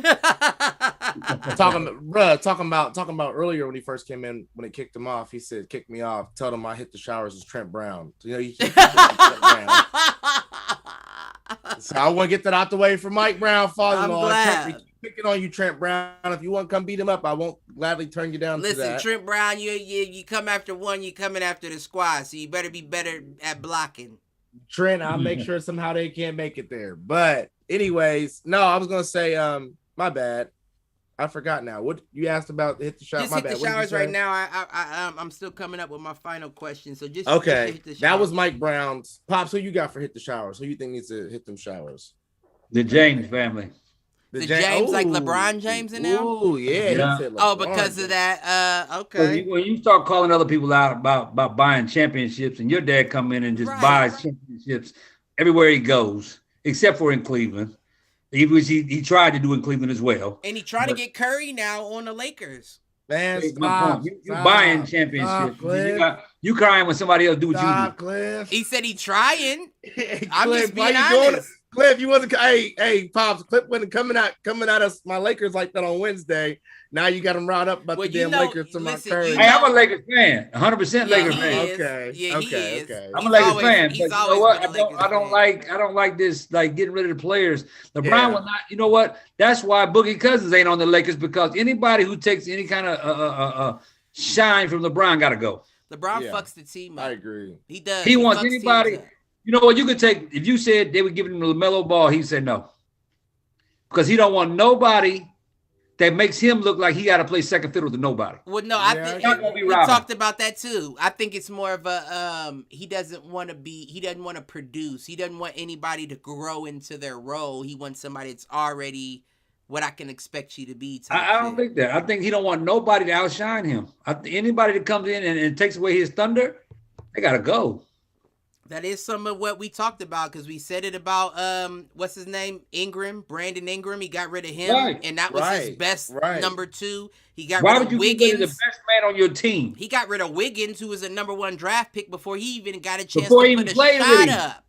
talking about earlier when he first came in when it kicked him off. He said, "Kick me off." Tell him I hit the showers as Trent Brown. So, you keep Trent Brown. So I want to get that out the way for Mike Brown, father-in-law. I'm glad. Picking on you, Trent Brown. If you want to come beat him up, I won't gladly turn you down. Listen, Trent Brown, you come after one, you coming after the squad, so you better be better at blocking. Trent, I'll make sure somehow they can't make it there. But anyways, no, I was gonna say, my bad. I forgot now. What you asked about hit the shower? Just my hit bad. the showers right now. I'm still coming up with my final question. So just okay. Hit the showers. That was Mike Brown's. Pops, who you got for hit the showers? Who you think needs to hit them showers? The James family. The James, like LeBron James in them? Oh, yeah. Because of that. Okay. When you start calling other people out about buying championships, and your dad come in and just buys championships everywhere he goes, except for in Cleveland. He tried to do in Cleveland as well. And he tried to get Curry now on the Lakers. Man, you're buying championships. You crying when somebody else do what you do. Cliff. He said he trying. I'm just being honest. Cliff, you wasn't. Hey, Pops. Cliff wasn't coming out of my Lakers like that on Wednesday. Now you got him riled up about the damn Lakers to my Curry. Hey, I'm a Lakers fan, 100% Lakers fan. Okay. I'm a Lakers fan. But you know what? I don't like this, like getting rid of the players. LeBron will not. You know what? That's why Boogie Cousins ain't on the Lakers, because anybody who takes any kind of shine from LeBron got to go. LeBron fucks the team up. I agree. He does. He wants anybody. You know what? You could take, if you said they would give him the LaMelo Ball, he said no, because he don't want nobody that makes him look like he got to play second fiddle to nobody. Well, no, I think we talked about that too. I think it's more of a he doesn't want to produce. He doesn't want anybody to grow into their role. He wants somebody that's already what I can expect you to be. I don't think that. I think he don't want nobody to outshine him. Anybody that comes in and takes away his thunder, they got to go. That is some of what we talked about, because we said it about what's his name, Brandon Ingram. He got rid of him, and that was his best number 2. He got rid of Wiggins. Why would you get the best man on your team? He got rid of Wiggins, who was a number 1 draft pick before he even got a chance to put a shot up.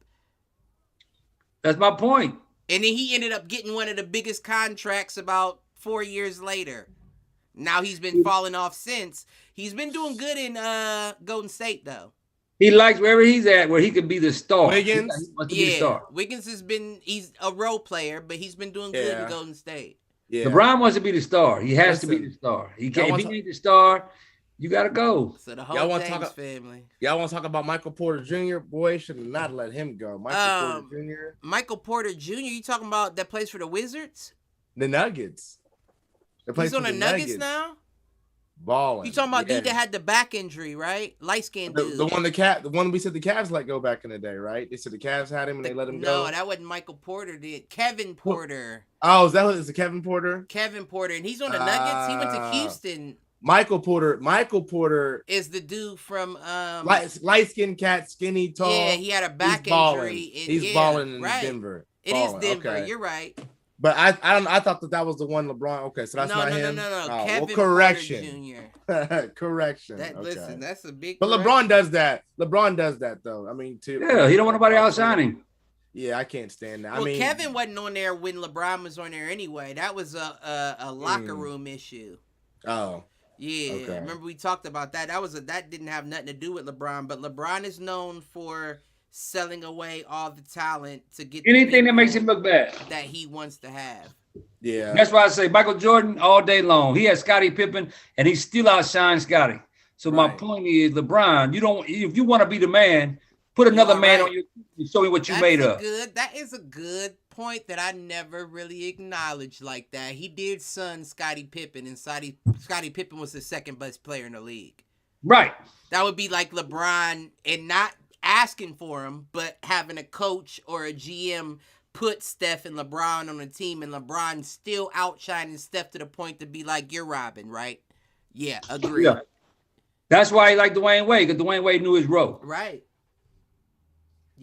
That's my point. And then he ended up getting one of the biggest contracts about 4 years later. Now he's been falling off since. He's been doing good in Golden State though. He likes wherever he's at, where he could be the star. Wiggins, Wiggins he's a role player, but he's been doing good in Golden State. Yeah. LeBron wants to be the star. He has to be the star. He can't. If he ain't the star, you got to go. So the whole James family. Y'all want to talk about Michael Porter Jr.? Boy, should have not let him go. Michael Porter Jr. Michael Porter Jr. You talking about that plays for the Wizards? The Nuggets. He's on the Nuggets now? Balling. You talking about dude that had the back injury, right? Light skinned dude. The one we said the Cavs let go back in the day, right? They said the Cavs had him and they let him go. No, that wasn't Michael Porter. Kevin Porter. Oh, is it Kevin Porter? Kevin Porter, and he's on the Nuggets. He went to Houston. Michael Porter is the dude from light skinned cat, skinny, tall. Yeah, he had a back injury. He's balling in Denver. It is Denver. Okay. You're right. But I thought that was the one LeBron. Okay, so that's not him. No. Oh, Kevin correction. Porter Jr. Correction. Listen, that's a big. But LeBron does that. LeBron does that though. I mean, too. Yeah, he don't want nobody outshine him. Yeah, I can't stand that. Well, Kevin wasn't on there when LeBron was on there anyway. That was a locker room issue. Oh. Yeah, okay. Remember we talked about that. That didn't have nothing to do with LeBron, but LeBron is known for selling away all the talent to get anything that makes him look bad that he wants to have. Yeah, that's why I say Michael Jordan all day long. He had Scottie Pippen, and he still outshined Scottie. So my point is, LeBron, if you want to be the man, put another man on you and show me what you made of. That is a good point that I never really acknowledged like that. He did son Scottie Pippen, and Scottie Pippen was the second best player in the league. Right. That would be like LeBron and not asking for him, but having a coach or a GM put Steph and LeBron on the team, and LeBron still outshining Steph to the point to be like, you're robbing, right? Yeah, agree. Yeah. That's why he liked Dwayne Wade, because Dwayne Wade knew his role. Right.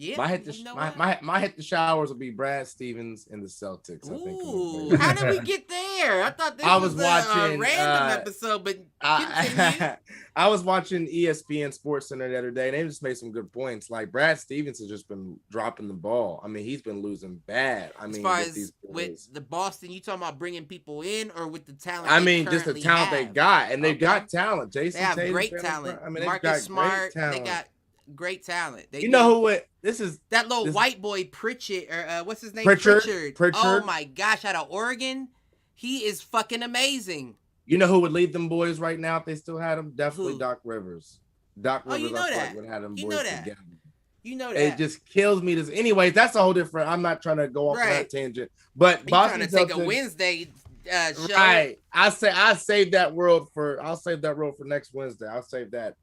Yeah. My hit the showers will be Brad Stevens and the Celtics. Ooh, how did we get there? I thought this was watching a random episode, but I was watching ESPN Sports Center the other day, and they just made some good points. Like Brad Stevens has just been dropping the ball. I mean, he's been losing bad. I mean, as far as with the Boston, you talking about bringing people in or with the talent? I mean, just the talent they got, and they've got talent. Jason, they have Tatum, great talent. I mean, Marcus Smart, they got great talent. This is that little white boy Pritchard, or what's his name? Pritchard. Oh my gosh, out of Oregon, he is fucking amazing. You know who would lead them boys right now if they still had him? Definitely Doc Rivers. Doc Rivers, you know that. Would have them boys together. You know that. It just kills me. Anyways, that's a whole different. I'm not trying to go off on that tangent, but Boston trying to take a Wednesday. Show. Right, I'll save that world for next Wednesday. I'll save that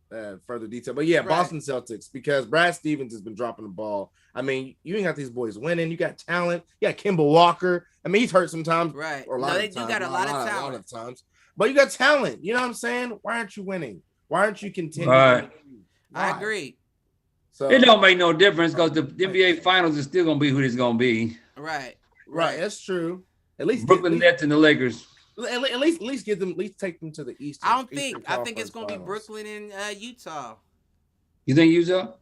further detail. But yeah, Boston Celtics, because Brad Stevens has been dropping the ball. I mean, you ain't got these boys winning. You got talent. You got Kemba Walker. I mean, he's hurt sometimes. Right. Or they do got a lot of talent. A lot of times. But you got talent. You know what I'm saying? Why aren't you winning? Why aren't you continuing? Right. I agree. So it don't make no difference because the NBA Finals is still gonna be who it's gonna be. Right. That's true. At least Brooklyn Nets and the Lakers. At least take them to the East. I think it's gonna be Brooklyn and Utah. You think Utah?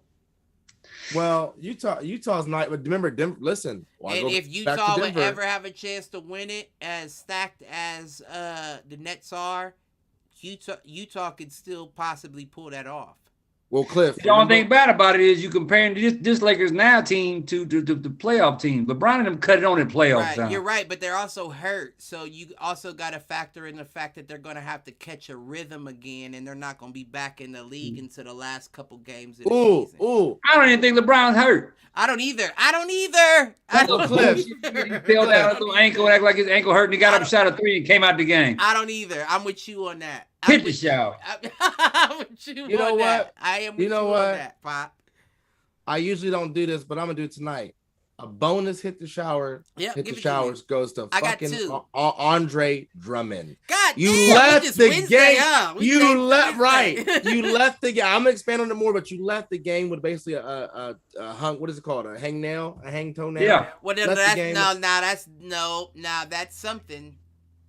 Well, Utah's not. But remember, Denver. Listen, and if Utah would ever have a chance to win it, as stacked as the Nets are, Utah could still possibly pull that off. Well, Cliff, the only thing bad about it is you comparing this Lakers now team to the playoff team. LeBron and them cut it on in playoffs. Right, you're right, but they're also hurt, so you also got to factor in the fact that they're going to have to catch a rhythm again, and they're not going to be back in the league until the last couple games of the season. I don't even think LeBron's hurt. I don't either. Cliff, he fell down on his ankle, act like his ankle hurt, and he got up, shot a 3, and came out the game. I don't either. I'm with you on that. Hit the shower. I'm with you know on what? That. I am with you on that, Pop. I usually don't do this, but I'm going to do it tonight. A bonus hit the shower. Yep, hit the showers goes to fucking Andre Drummond. God you damn, left the Wednesday, game. You left You left the game. I'm gonna expand on it more, but you left the game with basically a hung. What is it called? A hangnail? A hang toenail? Yeah. Well, that's something.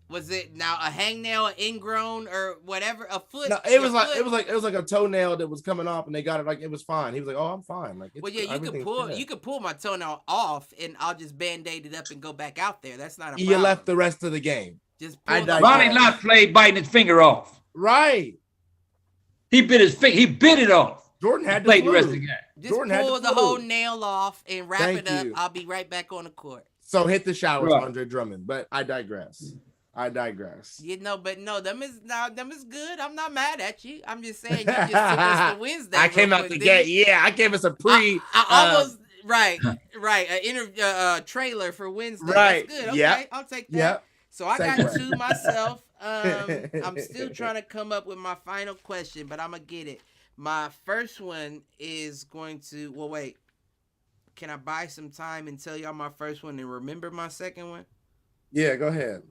Was it now a hangnail, ingrown, or whatever? A foot? No, it was like a toenail that was coming off, and they got it like it was fine. He was like, "Oh, I'm fine." Like, well, yeah, you could pull my toenail off, and I'll just band-aid it up and go back out there. That's not a problem. You left the rest of the game. Just Ronnie Lott played biting his finger off. Right. He bit his finger. He bit it off. Jordan had to play the rest of the game. Just pull the whole nail off and wrap it up. I'll be right back on the court. So hit the showers, Andre Drummond. But I digress. You know, but no, them is good. I'm not mad at you. I'm just saying you just took us to Wednesday. I came out the gate. Yeah, I gave us a pre. I almost right. An trailer for Wednesday. Right. That's good. Okay, yep. I'll take that. Yep. So I got two myself. I'm still trying to come up with my final question, but I'm gonna get it. My first one is going to. Well, wait. Can I buy some time and tell y'all my first one and remember my second one? Yeah, go ahead.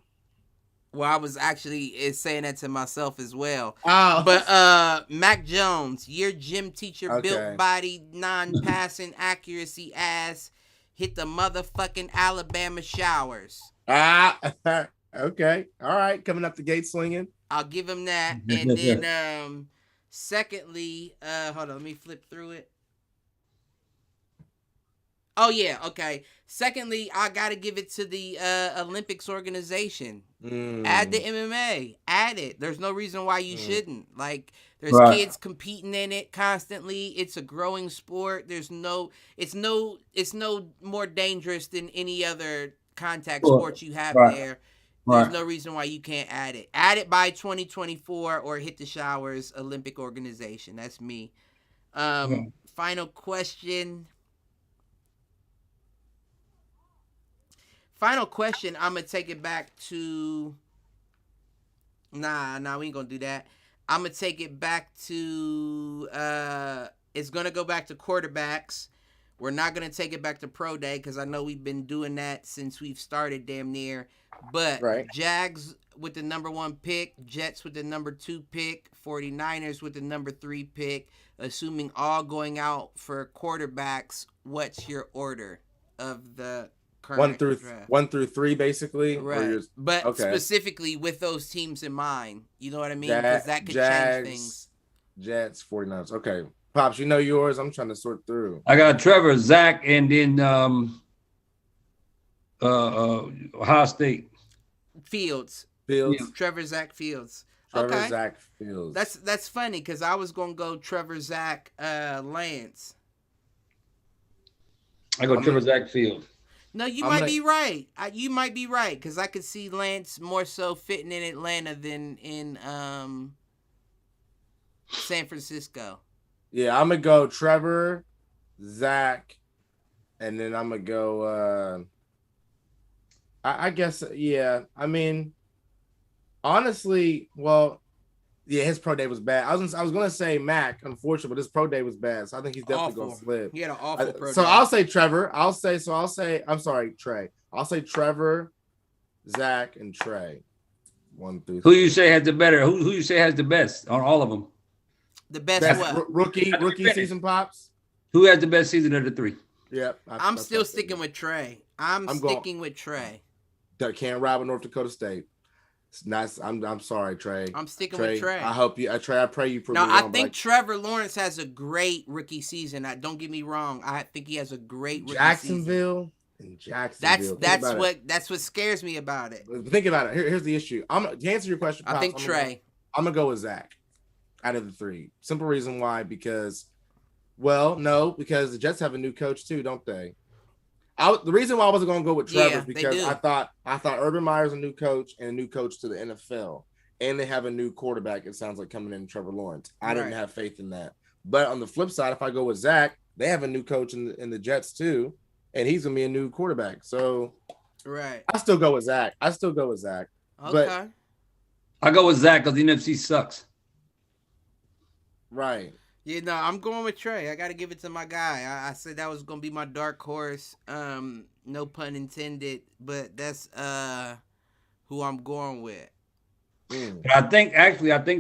Well, I was actually saying that to myself as well. Oh. But Mac Jones, your gym teacher, built body, non-passing accuracy ass, hit the motherfucking Alabama showers. Okay. All right. Coming up the gate swinging. I'll give him that. And then secondly, hold on, let me flip through it. Oh, yeah, okay. Secondly, I got to give it to the Olympics organization. Add the MMA. Add it. There's no reason why you shouldn't. Like, there's kids competing in it constantly. It's a growing sport. It's no more dangerous than any other contact sport you have there. There's no reason why you can't add it. Add it by 2024 or hit the showers, Olympic organization. That's me. Final question. I'm going to take it back to... Nah, we ain't going to do that. I'm going to take it back to... It's going to go back to quarterbacks. We're not going to take it back to Pro Day because I know we've been doing that since we've started damn near. But Jags with the number 1 pick, Jets with the number 2 pick, 49ers with the number 3 pick. Assuming all going out for quarterbacks, what's your order of the... 1 through 3, basically. Right. But specifically with those teams in mind. You know what I mean? Because that could change things. Jets, 49ers. Okay. Pops, you know yours? I'm trying to sort through. I got Trevor, Zach, and then Ohio State. Fields. Trevor, Zach, Fields. Zach, Fields. That's funny because I was going to go Trevor, Zach, Lance. I go Trevor, Zach, Fields. No, you might be right. You might be right because I could see Lance more so fitting in Atlanta than in San Francisco. Yeah, I'm gonna go Trevor, Zach, and then I'm gonna go. I guess I mean, honestly, well, yeah, his pro day was bad. I was gonna say Mac, unfortunately, but his pro day was bad, so I think he's definitely gonna slip. He had an awful pro day. So I'll say Trevor. I'm sorry, Trey. I'll say Trevor, Zach, and Trey. 1 through 3. Who you say has the better? Who you say has the best on all of them? The best what? Rookie season, Pops. Who has the best season of the 3? Yep. I'm still sticking with Trey. I'm sticking with Trey. Can't rob with North Dakota State. It's nice. I'm sorry, Trey. I'm sticking with Trey. I hope you. I pray you prove me wrong. I think Trevor Lawrence has a great rookie season. Don't get me wrong. I think he has a great rookie Jacksonville. That's what scares me about it. Think about it. Here's the issue. To answer your question, Pops, I think Trey. I'm gonna go with Zach out of the 3. Simple reason why, because the Jets have a new coach too, don't they? The reason why I wasn't going to go with Trevor is because I thought Urban Meyer's a new coach and a new coach to the NFL, and they have a new quarterback. It sounds like coming in, Trevor Lawrence. I didn't have faith in that. But on the flip side, if I go with Zach, they have a new coach in the Jets too, and he's going to be a new quarterback. So, I still go with Zach. Okay. But I go with Zach because the NFC sucks. Right. Yeah, no, I'm going with Trey. I got to give it to my guy. I said that was going to be my dark horse. No pun intended, but that's who I'm going with. But I think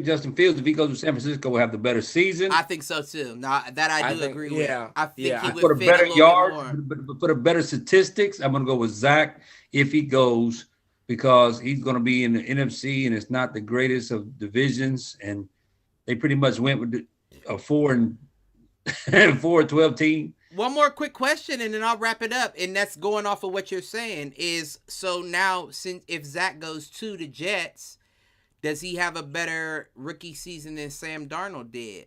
Justin Fields, if he goes to San Francisco, will have the better season. I think so too. No, that I do agree with. I think he would for fit a better yards, but for the better statistics, I'm going to go with Zach if he goes, because he's going to be in the NFC and it's not the greatest of divisions, and they pretty much went with a 4-12 team. One more quick question, and then I'll wrap it up. And that's going off of what you're saying. Is so now, since if Zach goes to the Jets, does he have a better rookie season than Sam Darnold did?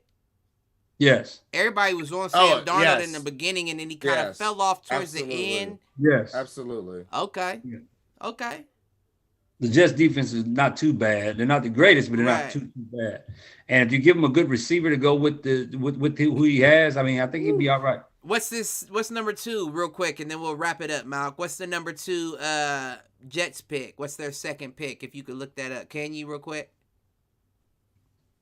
Yes. Everybody was on Sam Darnold in the beginning, and then he kind of fell off towards the end. Yes. Absolutely. Okay. Yeah. Okay. The Jets defense is not too bad. They're not the greatest, but they're not too bad. And if you give him a good receiver to go with who he has, I mean, I think he'd be all right. What's number 2, real quick, and then we'll wrap it up, Malk. What's the number 2 Jets pick? What's their second pick? If you could look that up, can you real quick?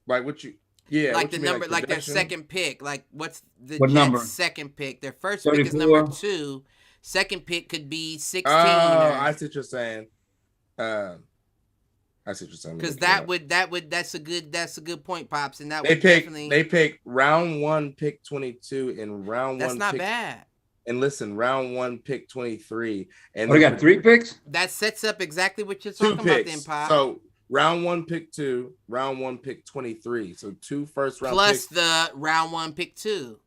Like what you? Yeah, like the number, like their second pick. Like what's the what Jets' number? Second pick? Their first 34? pick is number 2. Second pick could be 16. I see what you're saying. I see what you're saying. Because that's a good point, Pops, and that they would pick definitely they pick round 1 pick 22 and round 1. That's not pick, bad. And listen, round 1 pick 23, and they got 3 picks. That sets up exactly what you're talking about, then, Pop. So round 1 pick 2, round 1 pick 23. So 2 first round plus picks. the round 1 pick 2.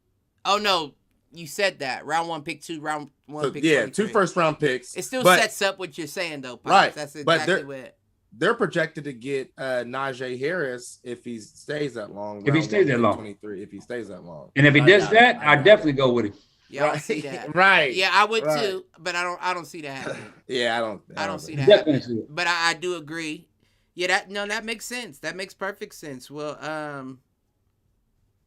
Oh no, you said that round 1 pick 2, round 1 pick 23. 2 first round picks. It still sets up what you're saying though, Pops. Right? That's exactly what. They're projected to get Najee Harris if he stays that long. If he stays that long. 23. If he stays that long. And if he does that, I definitely go with him. Yeah, I see that. Right. Yeah, I would too, but I don't see that happening. Yeah, I don't see that happening. But I do agree. Yeah, that makes sense. That makes perfect sense. Well,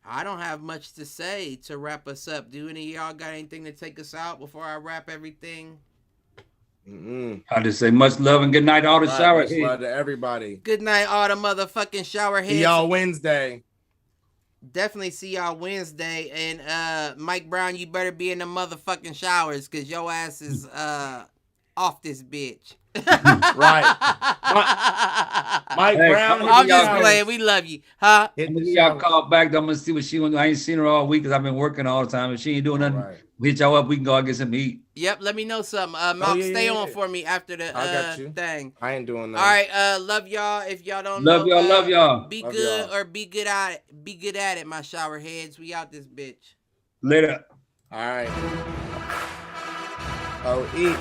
I don't have much to say to wrap us up. Do any of y'all got anything to take us out before I wrap everything? I just say much love and good night to all the shower heads. Much love to everybody. Good night, all the motherfucking shower heads. See y'all Wednesday. Definitely see y'all Wednesday. And Mike Brown, you better be in the motherfucking showers because your ass is off this bitch. Right. Mike Brown. I'm just playing. We love you. Huh? Y'all call back. I'm going to see what she wants. I ain't seen her all week because I've been working all the time. If she ain't doing nothing, we hit y'all up. We can go out and get some eat. Yep. Let me know something. Mark, stay on for me after the thing. I ain't doing that. All right. Love y'all. If y'all don't love know, love y'all. Be love good y'all. Or be good at it. Be good at it, my shower heads. We out this bitch. Later. All right. Oh, eat.